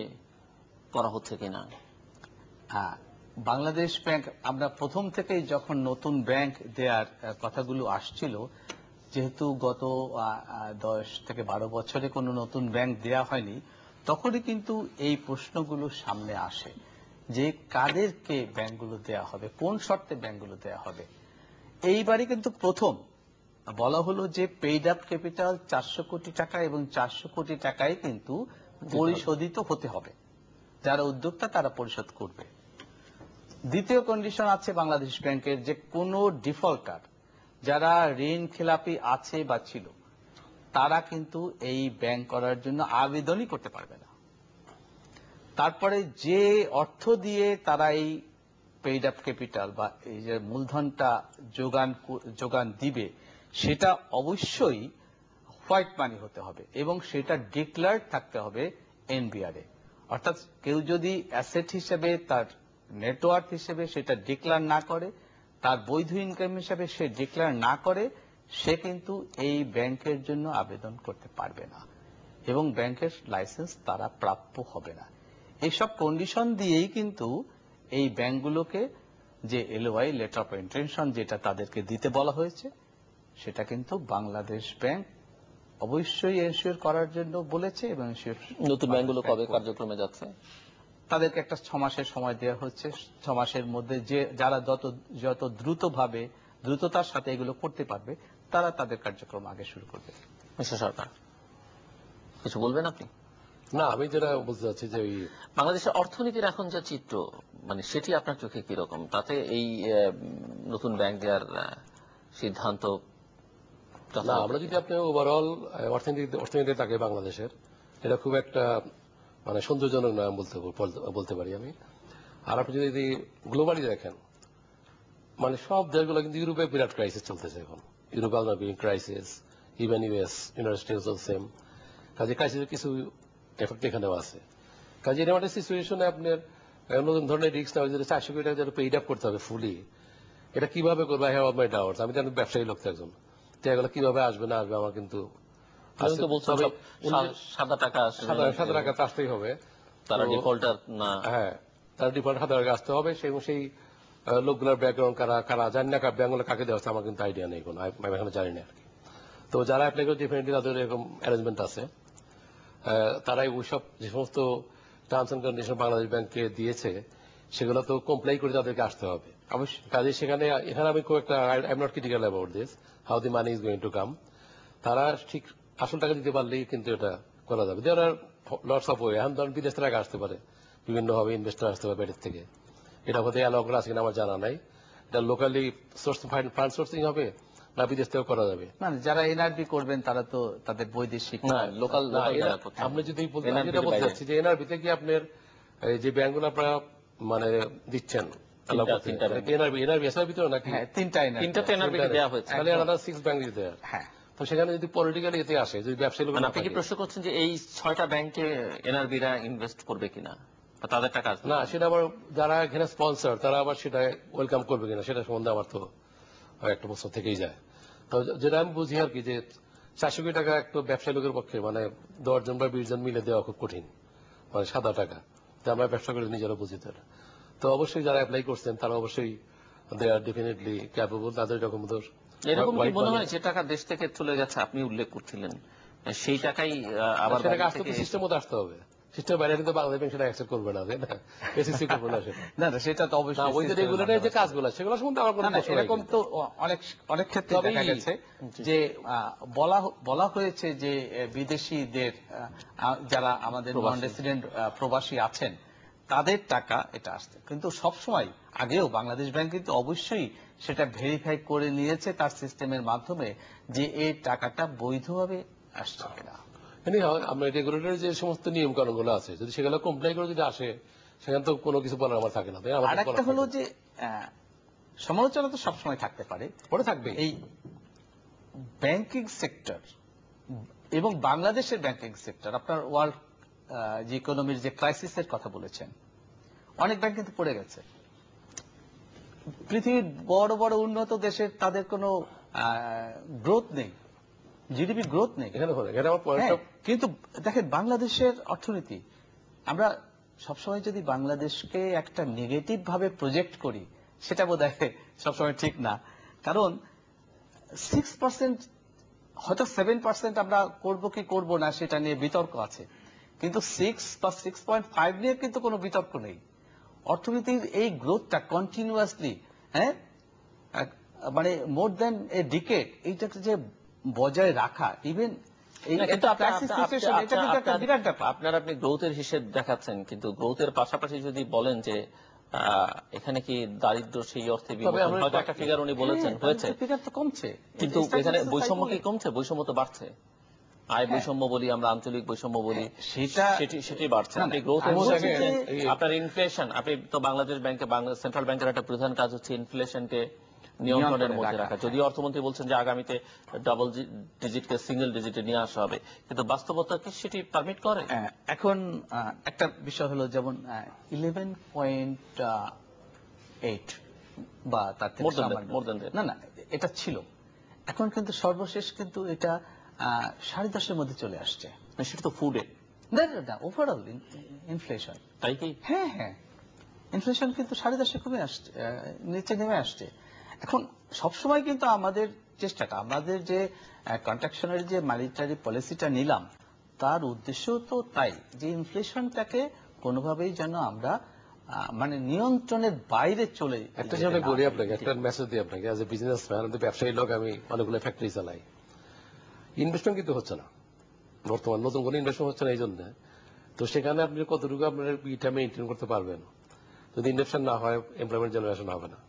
করা হচ্ছে কিনা?
হ্যাঁ, বাংলাদেশ ব্যাংক আমরা প্রথম থেকেই যখন নতুন ব্যাংক দেওয়ার কথাগুলো আসছিল, যেহেতু গত 10 থেকে 12 বছরে কোনো নতুন ব্যাংক দেয়া হয়নি, তখনই কিন্তু এই প্রশ্নগুলো সামনে আসে যে কাদেরকে ব্যাংকগুলো দেয়া হবে, কোন শর্তে ব্যাংকগুলো দেয়া হবে। এইবারই কিন্তু প্রথম বলা হলো যে পেইড আপ ক্যাপিটাল 400 কোটি টাকা এবং 400 কোটি টাকাই কিন্তু পরিশোধিত হতে হবে, যারা উদ্যোক্তা তারা পরিশোধ করবে। দ্বিতীয় কন্ডিশন আছে বাংলাদেশ ব্যাংকের যে কোনো ডিফল্টার যারা ঋণ খেলাপি আছে বা ছিল তারা কিন্তু এই ব্যাংক করার জন্য আবেদনই করতে পারবে না। তারপরে যে অর্থ দিয়ে তারা এই পেইড আপ ক্যাপিটাল বা এই যে মূলধনটা যোগান দিবে সেটা অবশ্যই হোয়াইট মানি হতে হবে এবং সেটা ডিক্লেয়ার্ড থাকতে হবে এনবিআর এ। অর্থাৎ কেউ যদি অ্যাসেট হিসেবে তার নেটওয়ার্থ হিসেবে সেটা ডিক্লেয়ার না করে, তার বৈধ ইনকাম হিসেবে সে ডিক্লেয়ার না করে, সে কিন্তু এই ব্যাংকের জন্য আবেদন করতে পারবে না এবং ব্যাংকের লাইসেন্স তারা প্রাপ্য হবে না। এইসব কন্ডিশন দিয়েই কিন্তু এই ব্যাংকগুলোকে যে এলওআই লেটার অফ ইন্টেনশন যেটা তাদেরকে দিতে বলা হয়েছে সেটা কিন্তু বাংলাদেশ ব্যাংক অবশ্যই এনশিওর করার জন্য বলেছে এবং
নতুন ব্যাংকগুলো কবে কার্যক্রমে যাচ্ছে?
তাদেরকে একটা 6 মাসের সময় দেওয়া হচ্ছে। 6 মাসের মধ্যে যে যারা যত দ্রুততার সাথে এগুলো করতে পারবে তারা তাদের কার্যক্রম আগে শুরু করবে।
মিস্টার সরকার, কিছু বলবেন আপনি?
না, আমি যেটা বলতে চাচ্ছি যে ওই
বাংলাদেশের অর্থনীতির এখন যা চিত্র, মানে সেটি আপনার চোখে কিরকম? তাতে এই নতুন ব্যাংক দেওয়ার সিদ্ধান্ত,
না, আমরা যদি আপনি ওভারঅল অর্থনীতি থাকে বাংলাদেশের, এটা খুব একটা মানে সন্তোষজনক নয় বলতে পারি আমি। আর আপনি যদি গ্লোবালি দেখেন, মানে সব দেশগুলো কিন্তু ইউরোপে বিরাট ক্রাইসিস চলতেছে এখন। Europe crisis, even US, United states same. কাজে ক্রাইসিসের কিছু এফেক্ট এখানেও আছে। কাজে এরকম একটা সিচুয়েশনে আপনার নতুন ধরনের রিস্ক নেওয়া, যেটা 400 কোটি টাকা যেটা পেইড আপ করতে হবে ফুলি, এটা কিভাবে করবে? I have my doubts. আমি তো ব্যবসায়ী লোক একজন, তো এগুলো কিভাবে আসবে না আসবে আমার কিন্তু
সাদা টাকা
তো আসতেই হবে।
তারা ডিফল্টার না,
হ্যাঁ, তারা ডিফল্ট সাদা টাকা আসতে হবে। সেই লোকগুলোর ব্যাকগ্রাউন্ড কারা জানি না, ব্যাংকগুলো কাকে দেওয়া হচ্ছে আমার কিন্তু আইডিয়া নেই, কোনো আমি এখনো জানি না আর কি। তো যারা অ্যাপ্লাই করে ডেফিনেটলি তাদের এরকম অ্যারেঞ্জমেন্ট আছে, তারাই ওইসব যে সমস্ত টার্মস এন্ড কন্ডিশন বাংলাদেশ ব্যাংককে দিয়েছে সেগুলো তো কমপ্লাই করে তাদেরকে আসতে হবে অবশ্যই। কাজে এখানে আমি খুব একটা I am not critical about this, how the money is going to come. তারা ঠিক আসল টাকা দিতে পারলেই কিন্তু এটা করা যাবে। দেয়ার আর লটস অফ ওয়ে। এখন ধরেন বিদেশ থেকে আসতে পারে, বিভিন্নভাবে ইনভেস্টর আসতে পারে বাইরের থেকে। এটা হতে অ্যালাউ করা আছে কিনা আমার জানা নাই। এটা লোকালি ফান্ড সোর্সিং হবে না বিদেশ থেকেও করা যাবে?
না, যারা এনআরবি করবেন তারা তো তাদের বৈদেশিক
লোকাল।
আপনি যদি যেটা বলতে চাচ্ছি যে এনআরবিতে কি আপনার যে ব্যাংকগুলো আপনারা মানে দিচ্ছেন এনআরবি এসআর ভিতরে নাকি?
হ্যাঁ, তিনটা
তো এনআরবি দেওয়া হয়েছে,
তাহলে আলাদা 6 ব্যাংক দিতে।
হ্যাঁ,
তো সেখানে যদি পলিটিক্যালি এতে আসে, যদি ব্যবসায়ী লোক,
আপনি কি প্রশ্ন করছেন যে এই 6টা ব্যাংকে এনআরবিরা ইনভেস্ট করবে কিনা, তাদের টাকা আসবে
না, সেটা আবার যারা এখানে স্পন্সর তারা আবার সেটা ওয়েলকাম করবে কিনা সেটা সম্বন্ধে আমার তো একটা প্রশ্ন থেকেই যায়। তো যেটা আমি বুঝি আর কি, যে 400 কোটি টাকা একটা ব্যবসায়ী লোকের পক্ষে মানে 10 জন বা 20 জন মিলে দেওয়া খুব কঠিন, মানে সাদা টাকা। তো আমরা ব্যবসা করে নিজেরা বুঝি। তো অবশ্যই যারা অ্যাপ্লাই করছেন তারা অবশ্যই দে আর ডেফিনেটলি ক্যাপেবল। তাদের এরকম
এরকম কি মনে হয় যে টাকা দেশ থেকে চলে গেছে, আপনি উল্লেখ করছিলেন, সেই টাকাই আবার
সেটাকে আসতে তো সিস্টেম মতো আসতে হবে। সিস্টেম বাইরে কিন্তু বাংলাদেশ ব্যাংক সেটা অ্যাকসেপ্ট করবে না, তাই না? এসিসি করবে না সেটা।
না, সেটা তো অবশ্যই
ওই যে রেগুলেটর যে কাজগুলো সেগুলো সম্বন্ধে আমার কোনো প্রশ্ন নাই।
এরকম তো অনেক ক্ষেত্রে দেখা গেছে যে বলা হয়েছে যে বিদেশিদের যারা আমাদের নন রেসিডেন্ট প্রবাসী আছেন তাদের টাকা এটা আসছে, কিন্তু সবসময় আগেও বাংলাদেশ ব্যাংক কিন্তু অবশ্যই সেটা ভেরিফাই করে নিয়েছে তার সিস্টেমের মাধ্যমে যে এই টাকাটা বৈধভাবে আসছে কিনা।
আপনার রেগুলেটরের যে সমস্ত নিয়ম কানুন গুলো আছে যদি সেগুলো কমপ্লাই করে যদি আসে সেখানে তো কোনো কিছু বলার আমার থাকে না, তাই আমার
আর একটা হলো যে সমালোচনা তো সবসময় থাকতে পারে,
পরে থাকবে।
এই ব্যাংকিং সেক্টর এবং বাংলাদেশের ব্যাংকিং সেক্টর, আপনার ওয়ার্ল্ড যে ইকোনমির যে ক্রাইসিসের কথা বলেছেন, অনেক ব্যাংক কিন্তু পড়ে গেছে। পৃথিবীর বড় বড় উন্নত দেশের তাদের কোনো গ্রোথ নেই, জিডিপি গ্রোথ নেই।
এখানে আমার পয়েন্টটা
কিন্তু দেখেন বাংলাদেশের অর্থনীতি, আমরা সবসময় যদি বাংলাদেশকে একটা নেগেটিভ ভাবে প্রজেক্ট করি সেটা বোধহয় সবসময় ঠিক না। কারণ 6%, হয়তো 7% আমরা করব কি করব না সেটা নিয়ে বিতর্ক আছে, কিন্তু 6 বা 6.5 নিয়ে কিন্তু কোনো বিতর্ক নেই। অর্থনীতির এই গ্রোথটা কন্টিনিউয়াসলি, মানে মোর দ্যান এ ডিকেড, এইটাকে যে বজায় রাখা, ইভেন
আপনি গ্রোথের হিসেব দেখাচ্ছেন, কিন্তু গ্রোথের পাশাপাশি যদি বলেন যে এখানে কি দারিদ্র সেই অর্থে হয়তো একটা ফিগার উনি বলেছেন হয়েছে,
ফিগার তো কমছে,
কিন্তু এখানে বৈষম্য কি কমছে? বৈষম্য তো বাড়ছে। আয় বৈষম্য বলি আমরা, আঞ্চলিক বৈষম্য বলি, সেটি বাড়ছে। আপনি গ্রোথ, আপনার ইনফ্লেশন, আপনি তো বাংলাদেশ ব্যাংকে, সেন্ট্রাল ব্যাংকের একটা প্রধান কাজ হচ্ছে ইনফ্লেশনকে নিয়ন্ত্রণের মধ্যে রাখা। যদিও অর্থমন্ত্রী বলছেন যে আগামীতে ডাবল ডিজিটকে সিঙ্গেল ডিজিটে নিয়ে আসা হবে, কিন্তু বাস্তবতা কি সেটি পারমিট করে?
এখন একটা বিষয় হলো যেমন 11.8 বা তার থেকে না, এটা ছিল। এখন কিন্তু সর্বশেষ কিন্তু এটা 10.5-এর মধ্যে চলে আসছে।
সেটা তো ফুডে
না, ওভারঅল ইনফ্লেশন।
তাই কি?
হ্যাঁ, ইনফ্লেশন কিন্তু 10.5 কমে আসছে, নিচে নেমে আসছে। এখন সবসময় কিন্তু আমাদের চেষ্টাটা, আমাদের যে কন্ট্রাকশনের যে মানিটারি পলিসিটা নিলাম, তার উদ্দেশ্য তো তাই যে ইনফ্লেশনটাকে কোনোভাবেই যেন আমরা মানে নিয়ন্ত্রণের বাইরে চলে।
একটা যে আমি বলি আপনাকে, একটা মেসেজ দিই আপনাকে, অ্যাজ এ বিজনেসম্যান, ব্যবসায়ী লোক, আমি অনেকগুলো ফ্যাক্টরি চালাই। ইনভেস্টমেন্ট কিন্তু হচ্ছে না বর্তমান, নতুন কোনো ইনভেস্টমেন্ট হচ্ছে না এই জন্য। তো সেখানে আপনি কতটুকু আপনার ইটা মেনটেন করতে পারবেন? যদি ইনভেস্টমেন্ট না হয় এমপ্লয়মেন্ট জেনারেশন হবে না।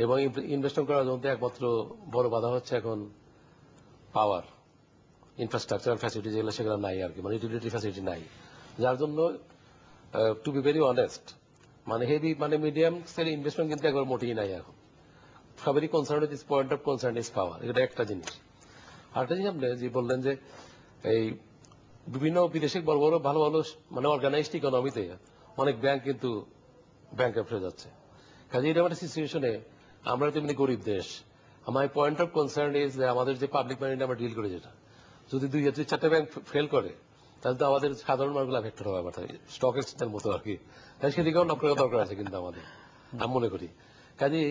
এবং ইনভেস্টমেন্ট করার জন্য একমাত্র বড় বাধা হচ্ছে এখন পাওয়ার, ইনফ্রাস্ট্রাকচার ফ্যাসিলিটি যেগুলো সেগুলো নাই আর কি, মানে ইউটিলিটি ফ্যাসিলিটি নাই। যার জন্য টু বি ভেরি অনেস্ট, মানে হেভি মানে মিডিয়াম সেল ইনভেস্টমেন্ট কিন্তু একবার মোটেই নাই এখন। সবারই concern is point of concern is power, এটা একটা জিনিস। আরেকটা জিনিস আপনি যে বললেন যে এই বিভিন্ন বিদেশে বড় বড় ভালো ভালো মানে অর্গানাইজড ইকোনমিতে অনেক ব্যাংক কিন্তু ব্যাংকরাপ্ট হয়ে যাচ্ছে। কাজে এটা একটা সিচুয়েশনে আমরা তো এমনি গরিব দেশ, আমার পয়েন্ট অফ কনসার্ন ইজ যে আমাদের যে পাবলিক মানি আমরা ডিল করি, যেটা যদি 2-4টা ব্যাংক ফেল করে তাহলে তো আমাদের সাধারণ মানুষগুলো এফেক্টেড হবে ব্যাপারটা, স্টক এক্সচেঞ্জের মতো আর কি। তাই সেদিকেও লক্ষ্য করার দরকার আছে কিন্তু আমাদের, আমি মনে করি। কাজেই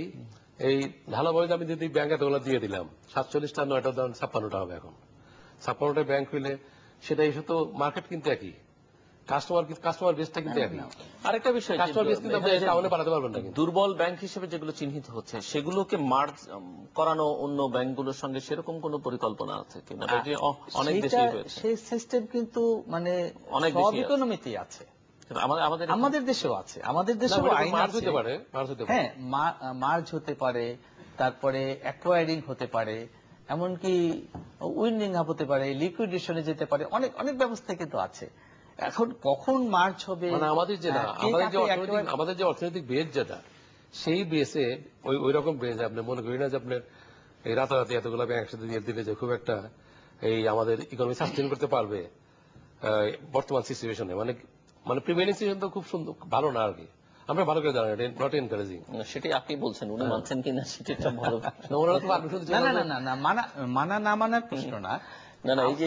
এই ঢালাভাবে আমি যদি ব্যাংক এতগুলো দিয়ে দিলাম, 47টা 9টা 56টা হবে এখন। 56টা ব্যাংক হইলে সেটা এসে তো মার্কেট কিন্তু একই, কাস্টমার বেসটা কিন্তু একই।
আরেকটা বিষয়,
কাস্টমার বেস কিন্তু আপনি টাউনে বাড়াতে পারবেন না।
দুর্বল ব্যাংক হিসেবে যেগুলো চিহ্নিত হচ্ছে সেগুলোকে মার্জ করানো অন্য ব্যাংকগুলোর সঙ্গে সেরকম কোন পরিকল্পনা আছে কিনা? অনেক বেশি
সেই সিস্টেম কিন্তু মানে
অনেক
সব ইকোনমিতেই আছে, আমাদের দেশেও আছে, আমাদের দেশেও আইন
মার্জ হতে পারে।
হ্যাঁ, মার্জ হতে পারে, তারপরে অ্যাকোয়ারিং হতে পারে, এমনকি উইন্ডিং আপ হতে পারে, লিকুইডেশনে যেতে পারে, অনেক অনেক ব্যবস্থা কিন্তু আছে। এখন কখন মার্চ হবে,
মানে আমাদের যে আমাদের যে অর্থনৈতিক বেস যেটা, সেই বেসে ওই রকম বেস আপনি মনে করি না যে আপনার এই রাতারাতি এতগুলো ব্যাংক একসাথে দিয়ে দিলে যে খুব একটা এই আমাদের ইকোনমি সাস্টেন করতে পারবে বর্তমান সিচুয়েশনে। মানে মানে প্রিভেনিং সিচুয়েশন তো খুব সুন্দর, ভালো না আর কি। আমরা ভালো করে জানি, নট এনকারেজিং।
সেটাই আপনি বলছেন, উনি মানছেন কিনা সেটা একটা ভালো
না, মানা না মানার প্রশ্ন না।
এই যে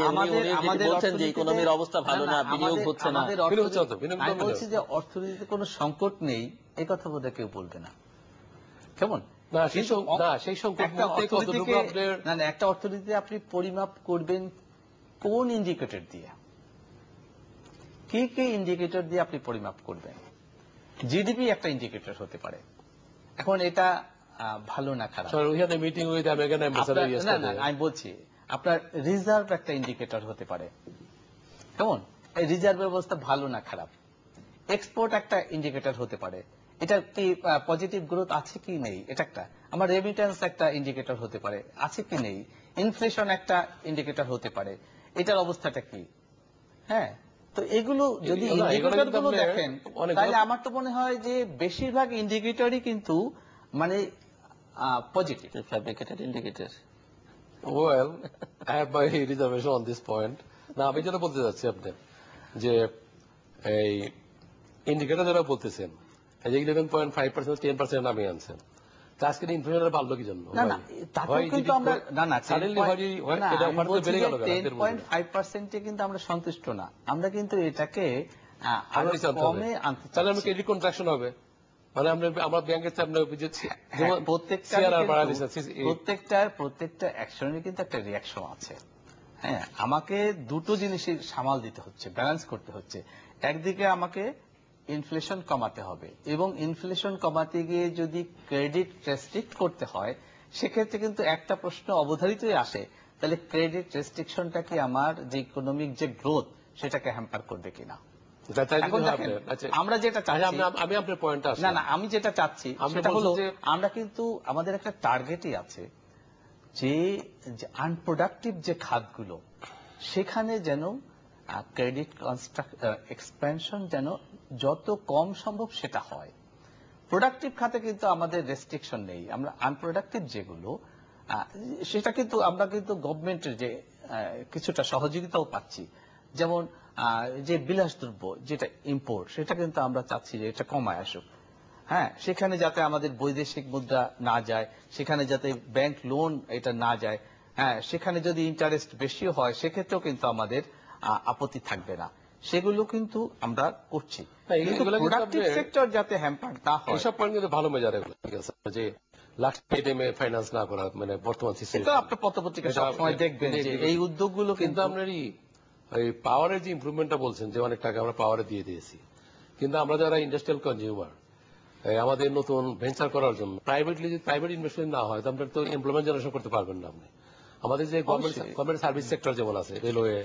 বলছেন যে ইকোনমির অবস্থা ভালো না, বিনিয়োগ হচ্ছে না,
আমি বলছি যে অর্থনীতিতে কোনো সংকট নেই, এই কথা বোধহয় কেউ বলবে না। কেমন একটা অর্থনীতিতে আপনি পরিমাপ করবেন কোন ইন্ডিকেটর দিয়ে, কি ইন্ডিকেটর দিয়ে আপনি পরিমাপ করবেন? জিডিপি একটা ইন্ডিকেটর হতে পারে। এখন এটা ভালো না খারাপ, আমি বলছি আপনার রিজার্ভ একটা ইন্ডিকেটর হতে পারে। কেমন? এই রিজার্ভ ব্যবস্থা ভালো না খারাপ। এক্সপোর্ট একটা ইন্ডিকেটর হতে পারে, এটা কি পজিটিভ গ্রোথ আছে কি নেই, এটা একটা। আমার রেমিটেন্স একটা ইন্ডিকেটর হতে পারে, আছে কি নেই। ইনফ্লেশন একটা ইন্ডিকেটর হতে পারে, এটার অবস্থাটা কি। হ্যাঁ, তো এগুলো যদি
এগুলো কিন্তু
ইন্ডিকেটর গুলো
আপনি
দেখেন
অনেকগুলো-
তাহলে আমার তো মনে হয় যে বেশিরভাগ ইন্ডিকেটরই কিন্তু মানে positive.
Fabricated indicator.
Well I have my reservation on this point. না, আমি যেটা বলতে চাচ্ছি আপনি যে এই ইন্ডিকেটর যারা বলতেছেন এই যে 11.5% 10% নামিয়ে আনছেন, তা আজকের ইনফ্লেশন বাড়লো কি জন্য?
না না, তাতেও কিন্তু আমরা না
সাডেনলি এটা হঠাৎ করে বেড়ে গেল কেন? আমাদের মধ্যে?
10.5% কিন্তু আমরা সন্তুষ্ট না, আমরা কিন্তু এটাকে আরো
আরো নিচে আনতে হবে।
কমে আনতে
তাহলে আমি
চাচ্ছি।
ক্রেডিট কন্ট্রাকশন হবে, মানে আমরা আমার ব্যাংকের চেয়ে আপনার
হ্যাঁ,
প্রত্যেকটা
প্রত্যেকটা অ্যাকশনের কিন্তু একটা রিয়াকশন আছে। হ্যাঁ, আমাকে দুটো জিনিসই সামাল দিতে হচ্ছে, ব্যালেন্স করতে হচ্ছে। একদিকে আমাকে ইনফ্লেশন কমাতে হবে, এবং ইনফ্লেশন কমাতে গিয়ে যদি ক্রেডিট রেস্ট্রিক্ট করতে হয়, সেক্ষেত্রে কিন্তু একটা প্রশ্ন অবধারিতই আসে, তাহলে ক্রেডিট রেস্ট্রিকশনটা কি আমার যে ইকোনমিক যে গ্রোথ সেটাকে হ্যাম্পার করবে কিনা। এখন দেখেন, আমরা যেটা চাচ্ছি,
আমি আপনার পয়েন্টটা
না না, আমি যেটা চাচ্ছি
আমরা
সেটা হলো
বলছি যে-
আমরা কিন্তু আমাদের একটা টার্গেটই আছে যে আনপ্রোডাক্টিভ যে খাতগুলো সেখানে যেন ক্রেডিট এক্সপেনশন যেন যত কম সম্ভব সেটা হয়। প্রোডাক্টিভ খাতে কিন্তু আমাদের রেস্ট্রিকশন নেই, আমরা আনপ্রোডাক্টিভ যেগুলো সেটা কিন্তু আমরা কিন্তু গভর্নমেন্টের যে কিছুটা সহযোগিতাও পাচ্ছি। যেমন যে বিলাসদ্রব্য যেটা ইম্পোর্ট, সেটা কিন্তু আমরা চাচ্ছি যে এটা কমায় আসুক। হ্যাঁ, সেখানে যাতে আমাদের বৈদেশিক মুদ্রা না যায়, সেখানে যাতে ব্যাংক লোন এটা না যায়, হ্যাঁ, সেখানে যদি ইন্টারেস্ট বেশিও হয় সেক্ষেত্রেও কিন্তু আমাদের আপত্তি থাকবে না, সেগুলো কিন্তু আমরা করছি। কিন্তু
এগুলো কিন্তু
প্রোডাক্টিভ
আপনি-
সেক্টর যাতে হ্যাম্পার না হয়,
এইসব পয়েন্ট কিন্তু ভালো মেজার, এগুলো ঠিক আছে, যে লাস্ট টাইমে ফাইন্যান্স না করা, মানে বর্তমান
এটা
সিচুয়েশন।
আপনার পত্রপত্রিকা
এটা-
সবসময় দেখবেন যে
এটা-
এই উদ্যোগগুলো
কিন্তু
কিন্তু
আপনার এই পাওয়ারের যে ইমপ্রুভমেন্টটা বলছেন যে অনেক টাকা আমরা পাওয়ারে দিয়ে দিয়েছি, কিন্তু আমরা যারা ইন্ডাস্ট্রিয়াল কনজিউমার, আমাদের নতুন ভেঞ্চার করার জন্য প্রাইভেট ইনভেস্টমেন্ট না হয় তো আমরা তো এমপ্লয়মেন্ট জেনারেশন করতে পারবেন না আপনি। আমাদের যে গভর্নমেন্ট সার্ভিস সেক্টর যেমন আছে, রেলওয়ে,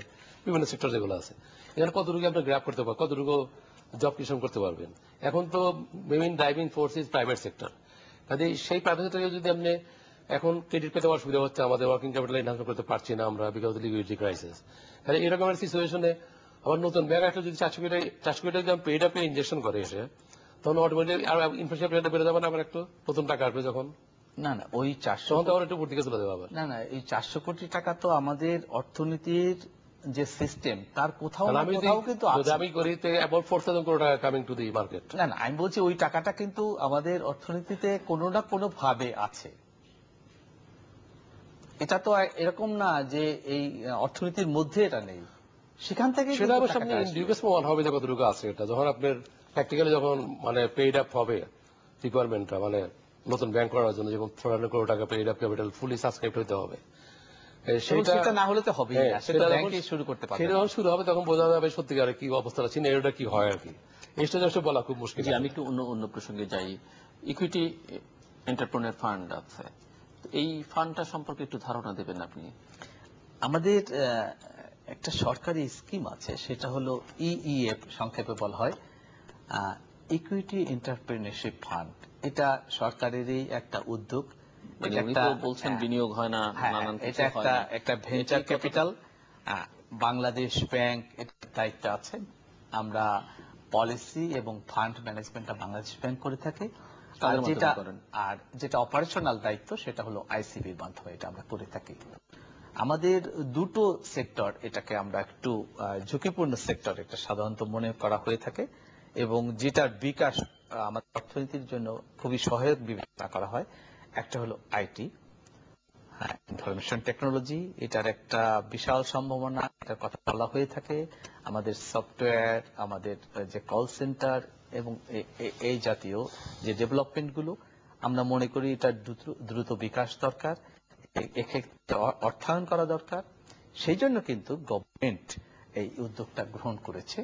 বিভিন্ন সেক্টর যেগুলো আছে, এখানে কতটুকু আপনি গ্র্যাপ করতে পারবেন, কতটুকু জব ক্রিয়েশন করতে পারবেন। এখন তো main driving force is private sector. কাজে সেই প্রাইভেট সেক্টরে যদি আপনি এখন ক্রেডিট পেতে অসুবিধা হচ্ছে, আমাদের ওয়ার্কিং ক্যাপিটাল এনহান্স করতে পারছি না আমরা বিকজ লিকুইডিটি ক্রাইসিস। কাজে এরকম একটা সিচুয়েশনে আবার নতুন ব্যাংক একটা যদি 400 কোটি টাকা পেড আপে ইনজেকশন করে এসে, তখন অটোমেটিক আর ইনফ্লেশন রেটটা বেড়ে যাবে না, আবার একটু নতুন টাকা আসবে যখন,
না না, ওই 400
তখন তো আবার একটু উপর দিকে চলে যাবে আবার।
না না, এই 400 কোটি টাকা তো আমাদের অর্থনীতির যে সিস্টেম তার কোথাও
কারণ
না
আমি
কোথাও কিন্তু
যদি
আছে।
আমি করি অ্যাবাউট 4,000 কোটি টাকা কামিং টু দি মার্কেট।
না না, আমি বলছি ওই টাকাটা কিন্তু আমাদের অর্থনীতিতে কোনো না কোনো ভাবে আছে। এটা তো এরকম না যে এই অর্থনীতির মধ্যে এটা নেই, সেখান থেকে
সেটা অবশ্য আপনি ইন্ডিভিজুয়াল প্রমাণ হবে যে কতটুকু আছে এটা, যখন আপনার প্র্যাকটিক্যালি যখন মানে পেইড আপ হবে রিকোয়ারমেন্টটা, মানে নতুন ব্যাংক করার জন্য যখন 400 কোটি টাকা পেইড আপ ক্যাপিটাল ফুলি সাবস্ক্রাইব হতে হবে,
সেটা না হলে তো হবেই না, সেটা
সেটা
ব্যাংকে শুরু করতে পারবে
সেটা
না।
যখন শুরু হবে তখন বোঝা যাবে সত্যিকারে কি অবস্থা, সিনারিওটা কি হয় আর কি। এই স্টেজে অবশ্য বলা খুব মুশকিল।
জি, আমি একটু অন্য প্রসঙ্গে যাই। ইকুইটি এন্টারপ্রেনার ফান্ড আছে, তো এই ফান্ডটা সম্পর্কে একটু ধারণা দেবেন আপনি?
আমাদের একটা সরকারি স্কিম আছে, সেটা হলো ইইএফ সংক্ষেপে বলা হয়, ইকুইটি এন্টারপ্রেনারশিপ ফান্ড। এটা সরকারেরই একটা উদ্যোগ।
মানে
এটা
উনি
একটা
তো বলছেন বিনিয়োগ হয় না,
হ্যাঁ,
নানান কিছু
এটা
হয় না।
একটা ভেঞ্চার ক্যাপিটাল। বাংলাদেশ ব্যাংক এটার দায়িত্ব আছে। আমরা পলিসি এবং ফান্ড ম্যানেজমেন্টটা বাংলাদেশ ব্যাংক করে থাকে। আর
কাদের মাধ্যমে
যেটা
করেন?
যেটা অপারেশনাল দায়িত্ব সেটা হলো আইসিবির মাধ্যমে এটা আমরা করে থাকি। আমাদের দুটো সেক্টর, এটাকে আমরা একটু ঝুঁকিপূর্ণ সেক্টর এটা সাধারণত মনে করা হয়ে থাকে, এবং যেটার বিকাশ আমাদের অর্থনীতির জন্য খুবই সহায়ক বিবেচনা করা হয়। একটা হলো আইটি, ইনফরমেশন টেকনোলজি, এটার একটা বিশাল সম্ভাবনা, এটার কথা বলা হয়ে থাকে। আমাদের সফটওয়্যার, আমাদের যে কল সেন্টার এবং এই জাতীয় যে ডেভেলপমেন্টগুলো, আমরা মনে করি এটার দ্রুত বিকাশ দরকার, এক্ষেত্রে অর্থায়ন করা দরকার। সেই জন্য কিন্তু গভর্নমেন্ট এই উদ্যোগটা গ্রহণ করেছে।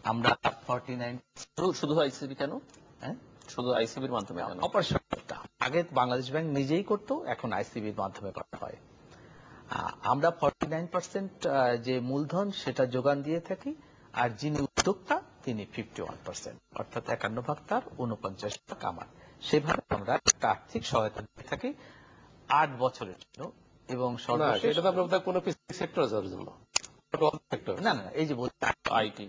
আমরা 49
শুধু আইসিবি কেন?
হ্যাঁ,
শুধু আইসিবির মাধ্যমে কেন?
অপারেশনটা আগে বাংলাদেশ ব্যাংক নিজেই করতো, এখন আইসিবির মাধ্যমে করা হয়। আমরা 49% যে মূলধন সেটা যোগান দিয়ে থাকি, আর যিনি উদ্যোক্তা তিনি 51%, অর্থাৎ 51 ভাগ তার, 49 ভাগ আমার। সেভাবে আমরা একটা আর্থিক সহায়তা দিয়ে থাকি 8 বছরের জন্য, এবং
না,
সর্বশেষ
সেটা তো আপনার কোনো সেক্টর আছে ওর জন্য।
না না, এই যে
আইটি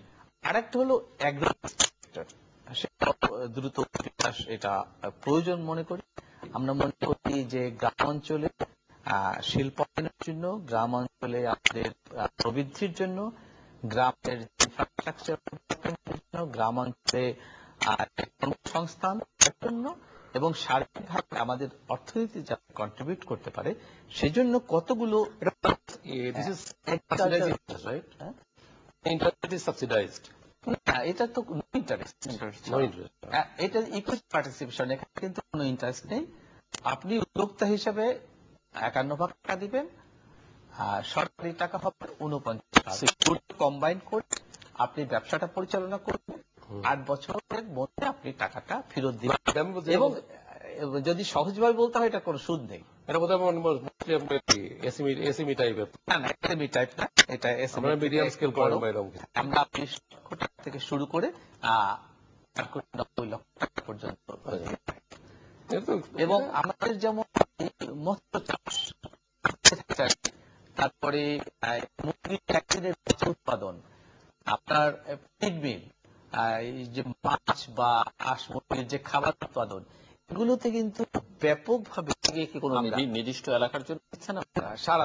আরেকটা হলো অ্যাগ্রো সেক্টর, সেটা দ্রুত বিকাশ এটা প্রয়োজন মনে করি। আমরা মনে করি যে গ্রাম অঞ্চলে শিল্পায়নের জন্য, গ্রাম অঞ্চলে আমাদের প্রবৃদ্ধির জন্য, গ্রামের ইনফ্রাস্ট্রাকচার জন্য, গ্রাম অঞ্চলে কর্মসংস্থান জন্য এবং সার্বিকভাবে আমাদের অর্থনীতি যাতে কন্ট্রিবিউট করতে পারে সেজন্য কতগুলো
সাবসিডাইজড,
এটা তো ইন্টারেস্ট, এটা ইকুইটি পার্টিসিপেশন, এখানে কিন্তু কোনো ইন্টারেস্ট নেই। আপনি উদ্যোক্তা হিসেবে 51 টাকা দিবেন, আর সরকারি টাকা হবে 49, কম্বাইন করে আপনি ব্যবসাটা পরিচালনা করবেন। 8 বছরের মধ্যে আপনি টাকাটা ফেরত দিবেন। এবং যদি সহজভাবে বলতে হয়, এটা কোনো সুদ নেই।
এটা বোধহয় এসএমই টাইপের,
না না, এসএমই টাইপ না, এটা
আমরা মিডিয়াম স্কেল করেন বা এরকম।
আমরা 20 লক্ষ টাকা থেকে শুরু করে 90 লক্ষ টাকা পর্যন্ত। এবং আমাদের যেমন মৎস্য চাষ, তারপরে মুরগির একদিনের উৎপাদন, আপনার ফিড মিল, যে মাছ বা হাঁস মুরগির যে খাবার উৎপাদন, এগুলোতে কিন্তু ব্যাপকভাবে
কি কোনো নির্দিষ্ট এলাকার জন্য দিচ্ছে না
সারা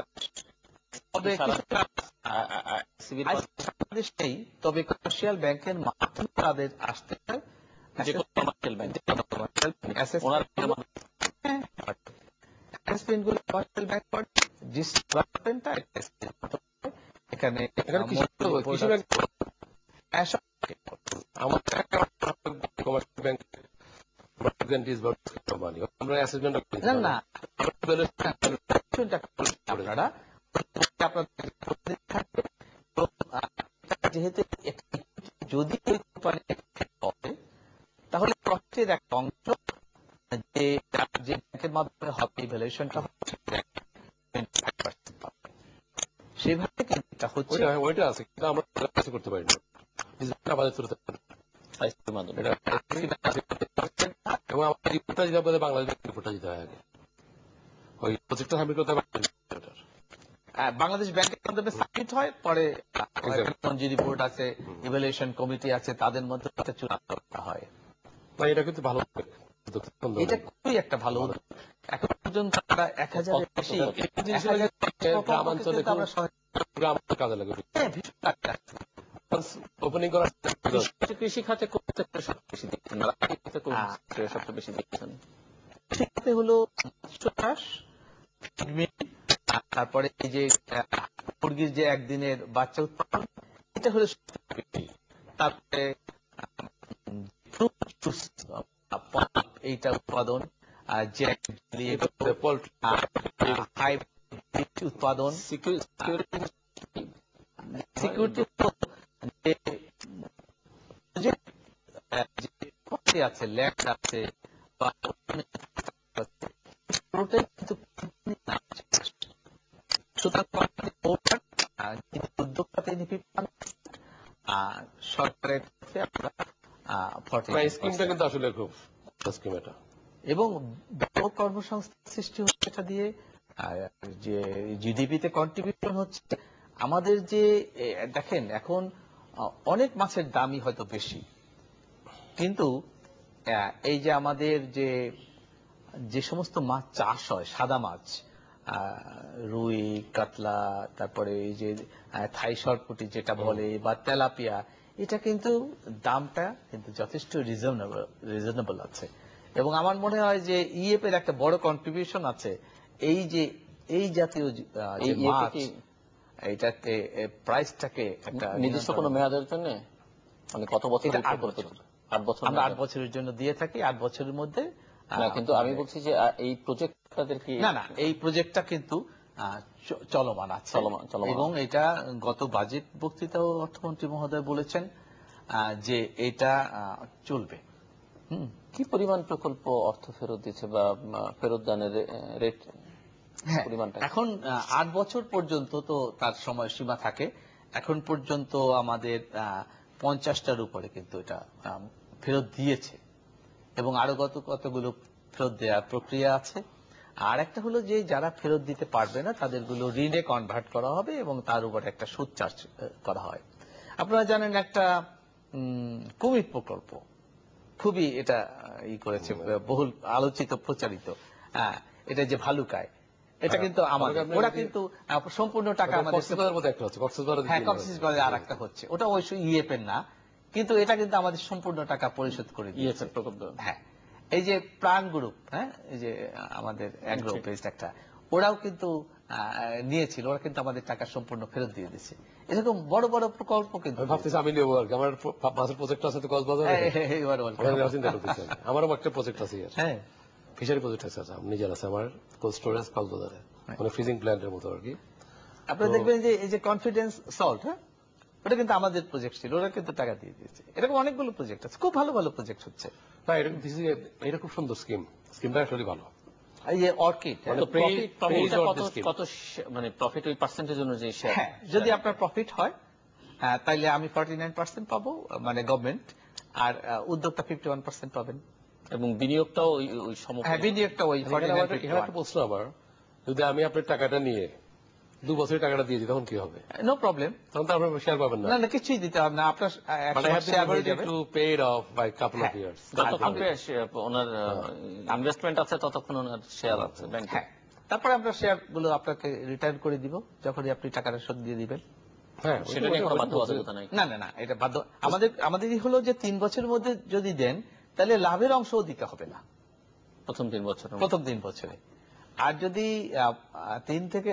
তবে
সিভিল
বাংলাদেশ নেই, তবে কমার্শিয়াল ব্যাংকের মাধ্যমে তাদের আসতে হয়।
যে কোনো কমার্শিয়াল ব্যাংক
এখানে
কৃষি ব্যাংক, কমার্শিয়াল ব্যাংক আমরা অ্যাসেসমেন্ট
না আপনারা যেহেতু যদি কোম্পানি হবে তাহলে প্রফিটের একটা অংশ যে ব্যাংকের মাধ্যমে হবে, ভ্যালুয়েশনটা হচ্ছে সেভাবে কিন্তু এটা হচ্ছে।
ওইটা আছে, কিন্তু আমরা করতে পারি না আমাদের থ্রুতে। এবং আমাদের রিপোর্টটা দিতে হবে, বাংলাদেশ রিপোর্টটা দিতে হয় আগে, ওই প্রজেক্টটা সাবমিট করতে হবে।
বাংলাদেশ ব্যাংকের মাধ্যমে সাবমিট হয়, পরে যে রিপোর্ট আছে, ইভ্যালুয়েশন কমিটি আছে, তাদের মধ্যে চূড়ান্ত করা হয়।
এটা কিন্তু ভালো,
এটা খুবই একটা ভালো উদ্যোগ। এখন পর্যন্ত আমরা 1000-এর বেশি
গ্রামাঞ্চলে কাজে লাগে ওপেনিং করা।
কৃষি খাতে করতে বেশি দেখছেন, সবচেয়ে বেশি দেখছেন
কৃষি হলো মৎস্য চাষ, তারপরে এই যে মুরগির যে একদিনের বাচ্চা উৎপাদন, এটা হলো তারপরে এইটা উৎপাদন, উৎপাদন, সিকিউরিটি আছে, ল্যান্ড আছে, উদ্যোক্তা সরকারের
স্কিমটা কিন্তু আসলে খুব স্কিম এটা,
এবং ব্যাপক কর্মসংস্থান সৃষ্টি হচ্ছে এটা দিয়ে, যে জিডিপিতে কন্ট্রিবিউশন হচ্ছে। আমাদের যে দেখেন এখন অনেক মাছের দামই হয়তো বেশি, কিন্তু এই যে আমাদের যে সমস্ত মাছ চাষ হয়, সাদা মাছ, রুই, কাতলা, তারপরে এই যে থাই সরপুটি যেটা বলে, বা তেলাপিয়া, এটা কিন্তু দামটা কিন্তু যথেষ্ট রিজনেবল আছে। এবং আমার মনে হয় যে ইএফ এর একটা বড় কন্ট্রিবিউশন আছে এই যে এই জাতীয় মাছ, এইটাতে প্রাইসটাকে একটা
নির্দিষ্ট কোনো মেয়াদের জন্য, মানে কত বছর? 8 বছর।
আমরা 8 বছরের জন্য দিয়ে থাকি, 8 বছরের মধ্যে।
কিন্তু আমি বলছি যে এই প্রজেক্টটাদের কি,
না এই প্রজেক্টটা কিন্তু চলমান আছে, এবং এটা গত বাজেট বক্তৃতাও অর্থমন্ত্রী মহোদয় বলেছেন যে এটা চলবে।
কি পরিমাণ প্রকল্প অর্থ ফেরত দিচ্ছে বা ফেরত দানের রেট পরিমাণটা?
এখন 8 বছর পর্যন্ত তো তার সময়সীমা থাকে। এখন পর্যন্ত আমাদের 50টার উপরে কিন্তু এটা ফেরত দিয়েছে, এবং আরো কতগুলো ফেরত দেওয়ার প্রক্রিয়া আছে। আর একটা হলো যে যারা ফেরত দিতে পারবে না তাদেরগুলো ঋণে কনভার্ট করা হবে এবং তার উপর একটা সুদ চার্জ করা হয়। আপনারা জানেন একটা কুমির প্রকল্প খুবই এটা করেছে, বহুল আলোচিত প্রচারিত, এটা যে ভালুকায়, এটা কিন্তু আমাদের, ওরা কিন্তু সম্পূর্ণ টাকা আমাদের,
কক্সবাজারের মধ্যে একটা হচ্ছে,
হ্যাঁ কক্সবাজারে আর একটা হচ্ছে, ওটা অবশ্য ইএফ এর না, কিন্তু এটা কিন্তু আমাদের সম্পূর্ণ টাকা পরিশোধ করে দিয়েছে। হ্যাঁ, এই যে প্রাণ গ্রুপ, হ্যাঁ এই যে আমাদের অ্যাগ্রো বেসড একটা, ওরাও কিন্তু নিয়েছিল, ওরা কিন্তু আমাদের টাকা সম্পূর্ণ ফেরত দিয়ে দিচ্ছে। এরকম বড় বড় প্রকল্প কিন্তু
ভাবতেছি আমি নেবো আর কি। আমার মাছের প্রজেক্ট আছে তো কক্সবাজারে, আমারও একটা প্রজেক্ট আছে,
হ্যাঁ
ফিশারি প্রজেক্ট আছে, নিজের আছে আমার, কোল্ড স্টোরেজ কক্সবাজারে, মানে ফ্রিজিং প্ল্যান্টের মতো আর কি।
আপনারা দেখবেন যে এই যে কনফিডেন্স সল্ট, হ্যাঁ ওটা কিন্তু আমাদের প্রজেক্ট ছিল, ওরা কিন্তু টাকা দিয়ে দিয়েছে। এরকম অনেকগুলো প্রজেক্ট আছে, খুব ভালো ভালো প্রজেক্ট হচ্ছে।
না এটা খুব সুন্দর স্কিমটা আসলে ভালো।
এই যে অর্কিড,
কত মানে প্রফিট ওই পার্সেন্টেজ অনুযায়ী শেয়ার,
হ্যাঁ যদি আপনার প্রফিট হয় তাইলে আমি 49% পাবো, মানে গভর্নমেন্ট, আর উদ্যোক্তা 51% পাবেন,
এবং বিনিয়োগটাও ওই
হ্যাঁ বিনিয়োগটা ওই 49।
এখানে একটা প্রশ্ন আবার, যদি আমি আপনার টাকাটা নিয়ে 2 বছরের টাকাটা দিয়ে দিই তখন কি হবে?
নো প্রবলেম,
তখন তো আপনার শেয়ার পাবেন না।
না কিছুই দিতে হবে না, আপনার শেয়ার হয়ে যাবে।
To pay it off by couple of years.
যতক্ষণ ওনার ইনভেস্টমেন্ট আছে ততক্ষণ ওনার শেয়ার আছে ব্যাংকে।
হ্যাঁ, তারপরে আমরা শেয়ার গুলো আপনাকে রিটার্ন করে দিব যখনই আপনি টাকাটা শোধ দিয়ে দিবেন।
হ্যাঁ,
সেটা নিয়ে কোনো বাধ্যবাধকতা নাই।
না না না, এটা বাধ্য, আমাদের হলো যে 3 বছরের মধ্যে যদি দেন তাহলে লাভের অংশও দিতে হবে না
প্রথম 3 বছর,
প্রথম 3 বছরে। আর যদি 3 থেকে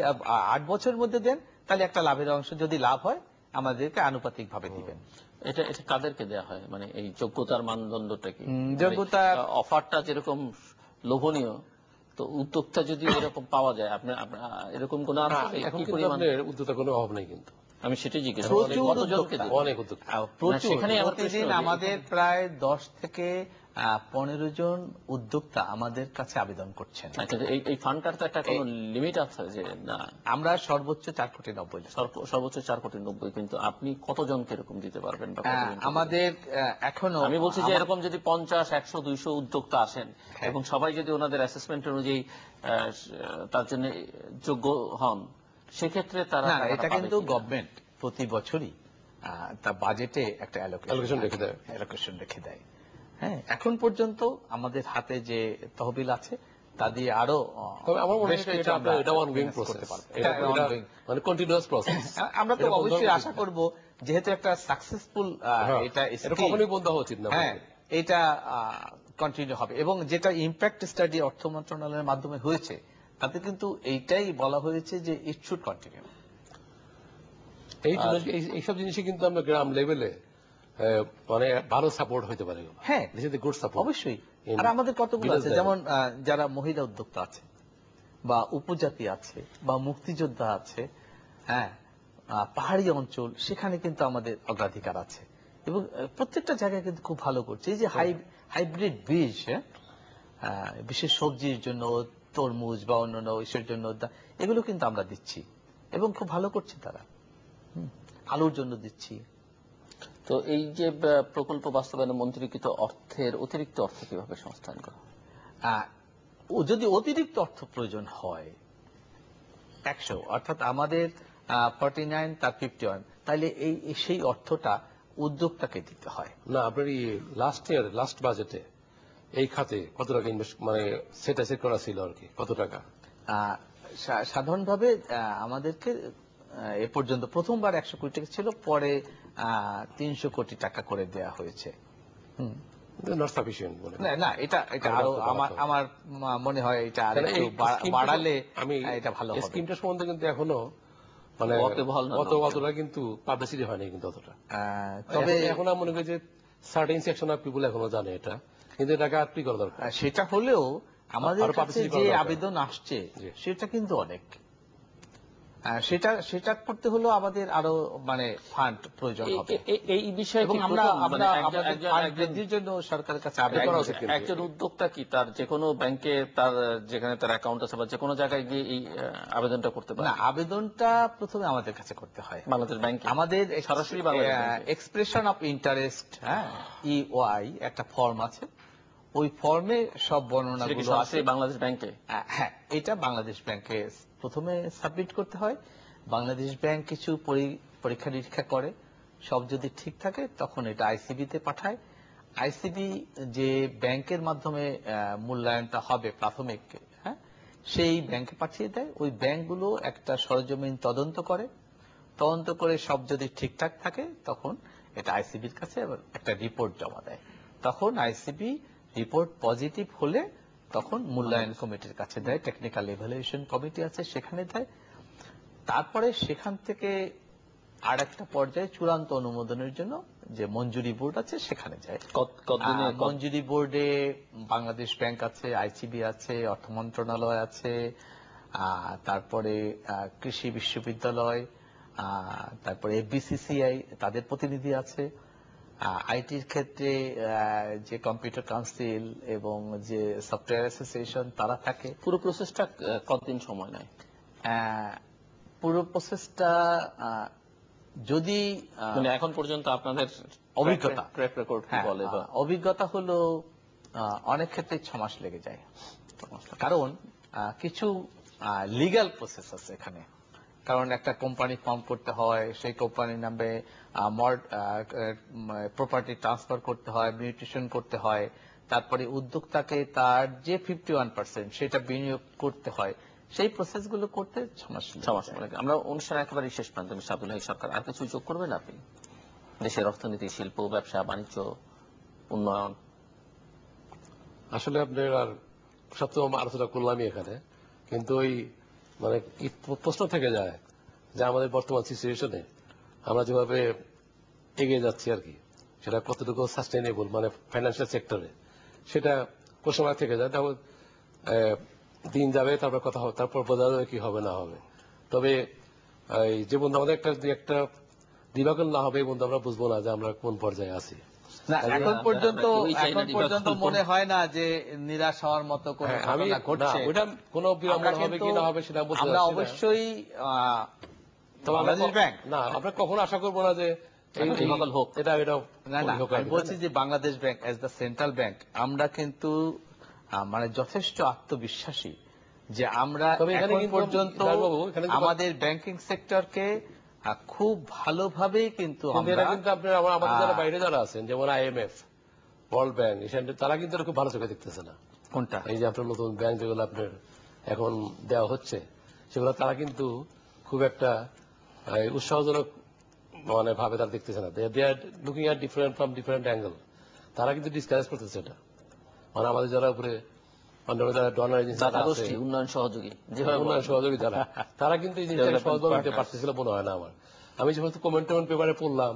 8 বছরের মধ্যে দেন তাহলে একটা লাভের অংশ, যদি লাভ হয় আমাদেরকে আনুপাতিক ভাবে দিবেন।
এটা কাদেরকে দেয়া হয়, মানে এই যোগ্যতার মানদণ্ডটা কি?
যোগ্যতা
অফারটা যেরকম লোভনীয়, তো উদ্যোক্তা যদি এরকম পাওয়া যায়, আপনার এরকম কোন আছে?
এখন কিন্তু আপনার উদ্যোক্তা কোনো অভাব নেই, কিন্তু
আমি সেটাই জিজ্ঞেস
প্রচুর
করছি, কতজনকে
উদ্যোক্তা,
দেবেন?
অনেক উদ্যোক্তা,
সেখানে প্রতিদিন আমাদের প্রায় 10 থেকে 15 জন উদ্যোক্তা আমাদের কাছে আবেদন করছেন।
আচ্ছা, এই ফান্ডটার তো একটা কোনো লিমিট আছে যে না?
আমরা সর্বোচ্চ 4,90,00,000,
সর্বোচ্চ 4,90,00,000, কিন্তু আপনি কতজনকে এরকম দিতে পারবেন?
আমাদের এখনো,
আমি বলছি যে এরকম যদি 50, 100, 200 উদ্যোক্তা আসেন এবং সবাই যদি ওনাদের অ্যাসেসমেন্ট অনুযায়ী তার জন্য যোগ্য হন, সেক্ষেত্রে তারা
না, এটা কিন্তু গভর্নমেন্ট প্রতি বছরই তার বাজেটে একটা অ্যালোকেশন রেখে দেয়। হ্যাঁ, এখন পর্যন্ত আমাদের হাতে যে তহবিল আছে তা দিয়ে আরো
আমার মনে হয় এটা অনগোয়িং প্রসেস, মানে কন্টিনিউয়াস প্রসেস।
আমরা তো অবশ্যই আশা করব, যেহেতু একটা সাকসেসফুল, এটা
কখনোই বন্ধ হওয়া উচিত না,
হ্যাঁ এটা কন্টিনিউ হবে। এবং যেটা ইমপ্যাক্ট স্টাডি অর্থ মন্ত্রণালয়ের মাধ্যমে হয়েছে, তাতে কিন্তু এইটাই বলা হয়েছে যে ইট শুড কন্টিনিউ।
এইসব জিনিসে কিন্তু আমরা গ্রাম লেভেলে মানে ভালো সাপোর্ট হতে পারে।
হ্যাঁ,
গুড সাপোর্ট
অবশ্যই। আর আমাদের কতগুলো আছে, যেমন যারা মহিলা উদ্যোক্তা আছে, বা উপজাতি আছে, বা মুক্তিযোদ্ধা আছে, হ্যাঁ পাহাড়ি অঞ্চল, সেখানে কিন্তু আমাদের অগ্রাধিকার আছে। এবং প্রত্যেকটা জায়গায় কিন্তু খুব ভালো করছে। এই যে হাইব্রিড বীজ, বিশেষ সবজির জন্য, তরমুজ বা অন্যান্য ইসের জন্য, এগুলো কিন্তু আমরা দিচ্ছি এবং খুব ভালো করছে তারা। আলুর জন্য দিচ্ছি।
তো এই যে প্রকল্প বাস্তবায়নে মন্ত্রীকৃত অর্থের অতিরিক্ত অর্থ কিভাবে সংস্থান করা?
যদি অতিরিক্ত অর্থ প্রয়োজন হয় 100, অর্থাৎ আমাদের 49 তার 51, তাহলে সেই অর্থটা উদ্যোক্তাকে দিতে হয়
না। আপনার লাস্ট বাজেটে এই খাতে কত টাকা ইনভেস্ট, মানে সেট করা ছিল আর কি, কত টাকা?
সাধারণভাবে আমাদেরকে এ পর্যন্ত প্রথমবার 100 কোটি টাকা ছিল, পরে 300 কোটি টাকা করে দেয়া হয়েছে। না, এটা আরো আমার মনে হয় এটা আরেকটু বাড়ালে এটা ভালো হবে।
স্কিমটা সম্বন্ধে কিন্তু এখনো মানে অতটা কিন্তু পাবলিসিটি হয়নি, কিন্তু অতটা। তবে এখন মনে করি যে সার্টেন সেকশন অফ পিপল এখনো জানে এটা, কিন্তু এটাকে আর কি করা দরকার।
সেটা হলেও আমাদের কাছে যে আবেদন আসছে সেটা কিন্তু অনেক, সেটা করতে হলো আমাদের আরো মানে ফান্ড প্রয়োজন হবে।
এই বিষয়ে
আমরা বৃদ্ধির জন্য সরকারের কাছে আবেদন করা উচিত।
একজন উদ্যোক্তা কি তার যে কোনো ব্যাংকে, তার যেখানে তার অ্যাকাউন্ট আছে বা যে কোনো জায়গায় গিয়ে এই আবেদনটা করতে পারে?
না, আবেদনটা প্রথমে আমাদের কাছে করতে হয়,
বাংলাদেশ ব্যাংকে।
আমাদের সরাসরি
বাংলাদেশ
এক্সপ্রেশন অফ ইন্টারেস্ট, হ্যাঁ EOI একটা ফর্ম আছে, ওই ফর্মে সব
সেটা কি
বর্ণনাগুলো আছে।
সরাসরি বাংলাদেশ ব্যাংকে?
হ্যাঁ, এটা বাংলাদেশ ব্যাংকে প্রথমে সাবমিট করতে হয়। বাংলাদেশ ব্যাংক কিছু পরীক্ষা নিরীক্ষা করে, সব যদি ঠিক থাকে তখন এটা আইসিবি তে পাঠায়। আইসিবি যে ব্যাংকের মাধ্যমে মূল্যায়নটা হবে প্রাথমিক, হ্যাঁ, সেই ব্যাংকে পাঠিয়ে দেয়। ওই ব্যাংকগুলো একটা সরজমিন তদন্ত করে, তদন্ত করে সব যদি ঠিকঠাক থাকে তখন এটা আইসিবির কাছে আবার একটা রিপোর্ট জমা দেয়। তখন আইসিবি রিপোর্ট পজিটিভ হলে তখন মূল্যায়ন কমিটির কাছে দেয়, টেকনিক্যাল ইভ্যালুয়েশন কমিটি আছে সেখানে দেয়। তারপরে সেখান থেকে আর একটা পর্যায়ে চূড়ান্ত অনুমোদনের জন্য যে মঞ্জুরি বোর্ড আছে সেখানে যায়।
কতদিনে
মঞ্জুরি বোর্ডে বাংলাদেশ ব্যাংক আছে, আইসিবি আছে, অর্থ মন্ত্রণালয় আছে, তারপরে কৃষি বিশ্ববিদ্যালয়, তারপরে এফবিসিসিআই তাদের প্রতিনিধি আছে, আইটির ক্ষেত্রে যে কম্পিউটার কাউন্সিল এবং যে সফটওয়্যার অ্যাসোসিয়েশন তারা থাকে।
পুরো প্রসেসটা কতদিন সময় নেয়?
পুরো প্রসেসটা যদি
মানে এখন পর্যন্ত আপনাদের
অভিজ্ঞতা,
ট্র্যাক রেকর্ড কি বলে? বা
অভিজ্ঞতা হলো অনেক ক্ষেত্রে 6 মাস লেগে যায়। কারণ কিছু লিগ্যাল প্রসেস আছে এখানে। কারণ একটা কোম্পানি ফর্ম করতে হয়, সেই কোম্পানির নামে প্রপার্টি ট্রান্সফার করতে হয়, মিউটেশন করতে হয়, তারপরে উদ্যোক্তাকে তার যে 51% সেটা বিনিয়োগ করতে হয়। সেই প্রসেসগুলো করতে 6 মাস
লাগে। আমরা অনুষ্ঠান একেবারে শেষ প্রান্তে। মিস্টার আব্দুল হাই সরকার, আর কিছু যোগ করবেন আপনি? দেশের অর্থনীতি, শিল্প, ব্যবসা, বাণিজ্য, উন্নয়ন।
আসলে আপনার আর সবসময় আলোচনা করলামই এখানে, কিন্তু ওই মানে প্রশ্ন থেকে যায় যে আমাদের বর্তমান সিচুয়েশনে আমরা যেভাবে এগিয়ে যাচ্ছি আর কি, সেটা কতটুকু সাস্টেনেবল মানে ফাইন্যান্সিয়াল সেক্টরে, সেটা প্রশ্ন থেকে যায়। তারপর দিন যাবে, তারপর কথা হবে, তারপর বোঝা যাবে কি হবে না হবে। তবে যে বন্ধু আমাদের একটা দিবাকল না হবে, এই বন্ধু আমরা বুঝবো না যে আমরা কোন পর্যায়ে আছি।
না, এখন পর্যন্ত মনে হয় না যে নিরাশ হওয়ার মতো কোনো ঘটনা ঘটছে।
ওটা কোনো বিড়ম্বনা হবে কি না হবে সেটা বলতে
আমরা অবশ্যই বাংলাদেশ ব্যাংক
না, আমরা কখনো আশা করবো না যে
হোক।
এটা
না, আমি বলছি যে Bangladesh bank as the central bank আমরা কিন্তু মানে যথেষ্ট আত্মবিশ্বাসী যে আমরা এখন পর্যন্ত আমাদের ব্যাংকিং সেক্টরকে খুব ভালোভাবেই কিন্তু
আপনার আমাদের যারা বাইরে যারা আছেন, যেমন IMF, ওয়ার্ল্ড ব্যাংক, তারা কিন্তু খুব ভালো চোখে দেখতেছে না।
কোনটা?
এই যে আপনার নতুন ব্যাংক যেগুলো আপনার এখন দেওয়া হচ্ছে, সেগুলো তারা কিন্তু খুব একটা উৎসাহজনক মানে ভাবে তারা দেখতেছে না। They are looking at different from different angle. তারা কিন্তু ডিসকারেজ করতেছে এটা। মানে আমাদের যারা উপরে ডলার এজেন্সি,
উন্নয়ন সহযোগী
যারা, তারা কিন্তু এই জিনিসটাকে সহযোগিতা দিতে পারতেছিল মনে হয় না আমার। আমি যখন কমেন্ট পেপারে পড়লাম,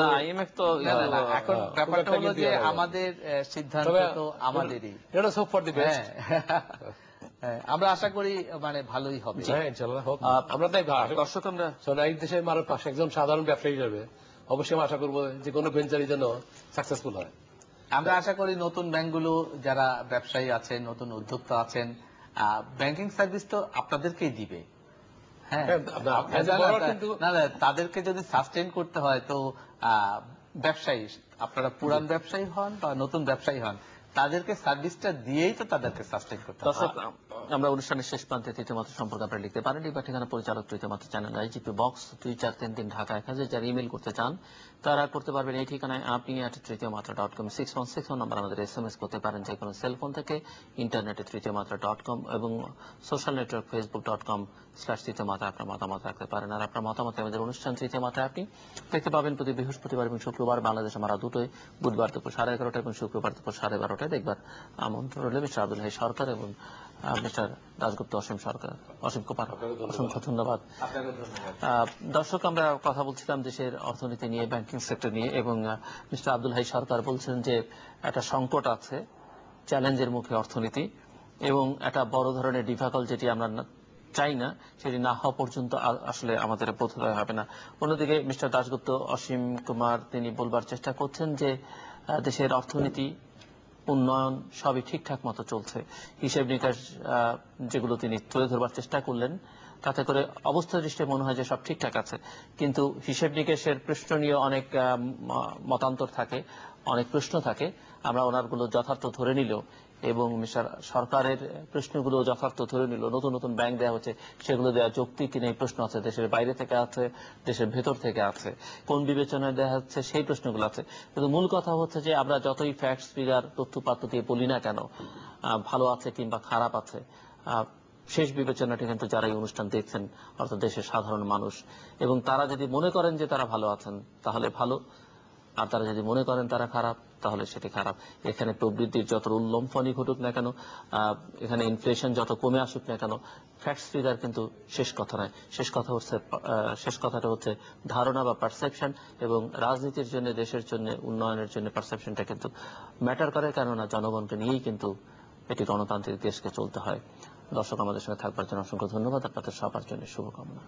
না IMF তো
এখন ব্যাপারটা হলো যে আমাদের সিদ্ধান্ত তো আমাদেরই,
এটা সব ফর দি বেস্ট।
আমরা আশা করি মানে ভালোই হবে।
হ্যাঁ, ইনশাআল্লাহ হোক। আমরা তাই
দর্শক, আমরা
এই দেশের মানুষ একজন সাধারণ ব্যবসায়ী হিসেবে অবশ্যই আশা করবো যে কোনো ভেঞ্চারই যেন সাকসেসফুল হয়।
আমরা আশা করি নতুন ব্যাংকগুলো যারা ব্যবসায়ী আছেন, নতুন উদ্যোক্তা আছেন, ব্যাংকিং সার্ভিস তো আপনাদেরকেই দিবে। হ্যাঁ, তাদেরকে যদি সাস্টেইন করতে হয় তো ব্যবসায়ী, আপনারা পুরান ব্যবসায়ী হন বা নতুন ব্যবসায়ী হন, তাদেরকে সার্ভিসটা দিয়েই তো তাদেরকে সাস্টেইন করতে হবে।
আমরা অনুষ্ঠানের শেষ প্রান্তে তৃতীয় মাত্রা সম্পর্কে আপনারা লিখতে পারেন। বা ঠিকানা পরিচালক তৃতীয় মাত্রা চ্যানেল, IGP বক্স 2433 ঢাকা 1000। যারা ইমেল করতে চান তারা করতে পারবেন এই ঠিকানায় apni@tritiyomatরা.com। 6161 নাম্বার আমাদের SMS করতে পারেন যে কোনো সেলফোন থেকে, ইন্টারনেটে tritiyomatরা.com এবং সোশ্যাল নেটওয়ার্ক facebook.com/tritiyomatরা আপনার মতামত রাখতে পারেন। আর আপনার মতামত আমাদের অনুষ্ঠান তৃতীয় মাত্রা আপনি দেখতে পাবেন প্রতি বৃহস্পতিবার এবং শুক্রবার বাংলাদেশ আমরা দুটোই, বুধবার দুপুর 11:30 এবং শুক্রবার দুপুর 12:30 দেখবার আমন্ত্রণ রইল। মিস্টার আব্দুল হাই সরকার এবং মিস্টার দাশগুপ্ত অসীম সরকার, অসীম কুমার, অসংখ্য ধন্যবাদ। দর্শক, আমরা কথা বলছিলাম দেশের অর্থনীতি নিয়ে, ব্যাংকিং সেক্টর নিয়ে, এবং মিস্টার আব্দুল হাই সরকার বলছেন যে একটা সংকট আছে, চ্যালেঞ্জের মুখে অর্থনীতি, এবং একটা বড় ধরনের ডিফাকল যেটি আমরা চাই না সেটি না হওয়া পর্যন্ত আসলে আমাদের বোধোদয় হবে না। অন্যদিকে মিস্টার দাশগুপ্ত অসীম কুমার তিনি বলবার চেষ্টা করছেন যে দেশের অর্থনীতি, উন্নয়ন সবই ঠিকঠাক মতো চলছে। হিসেব নিকাশ যেগুলো তিনি তুলে ধরবার চেষ্টা করলেন তাতে করে অবস্থা দৃষ্টে মনে হয় যে সব ঠিকঠাক আছে, কিন্তু হিসেব নিকেশের প্রশ্ন নিয়ে অনেক মতান্তর থাকে, অনেক প্রশ্ন থাকে। আমরা ওনারগুলো যথার্থ ধরে নিলেও এবং সরকারের প্রশ্নগুলো যথার্থ ধরে নিল, নতুন নতুন ব্যাংক দেওয়া হচ্ছে, সেগুলো দেওয়া যৌক্তিক কিনা এই প্রশ্ন আছে, দেশের বাইরে থেকে আছে, দেশের ভেতর থেকে আছে, কোন বিবেচনায় দেওয়া হচ্ছে সেই প্রশ্নগুলো আছে। কিন্তু মূল কথা হচ্ছে যে আমরা যতই ফ্যাক্টস ফিগার তথ্যপাত্র দিয়ে বলি না কেন ভালো আছে কিংবা খারাপ আছে, শেষ বিবেচনাটি কিন্তু যারা এই অনুষ্ঠান দেখছেন অর্থাৎ দেশের সাধারণ মানুষ, এবং তারা যদি মনে করেন যে তারা ভালো আছেন তাহলে ভালো, আর তারা যদি মনে করেন তারা খারাপ তাহলে সেটি খারাপ। এখানে প্রবৃদ্ধির যত উল্লম্ফনই ঘটুক না কেন, এখানে ইনফ্লেশন যত কমে আসুক না কেন, ফ্যাক্টস ফিগার কিন্তু শেষ কথা নয়। শেষ কথাটা হচ্ছে ধারণা বা পারসেপশন, এবং রাজনীতির জন্য, দেশের জন্য, উন্নয়নের জন্য পারসেপশনটা কিন্তু ম্যাটার করে, কেননা জনগণকে নিয়েই কিন্তু এটি গণতান্ত্রিক দেশকে চলতে হয়। দর্শক, আমাদের সঙ্গে থাকবার জন্য অসংখ্য ধন্যবাদ, আপনাদের সবার জন্য শুভকামনা।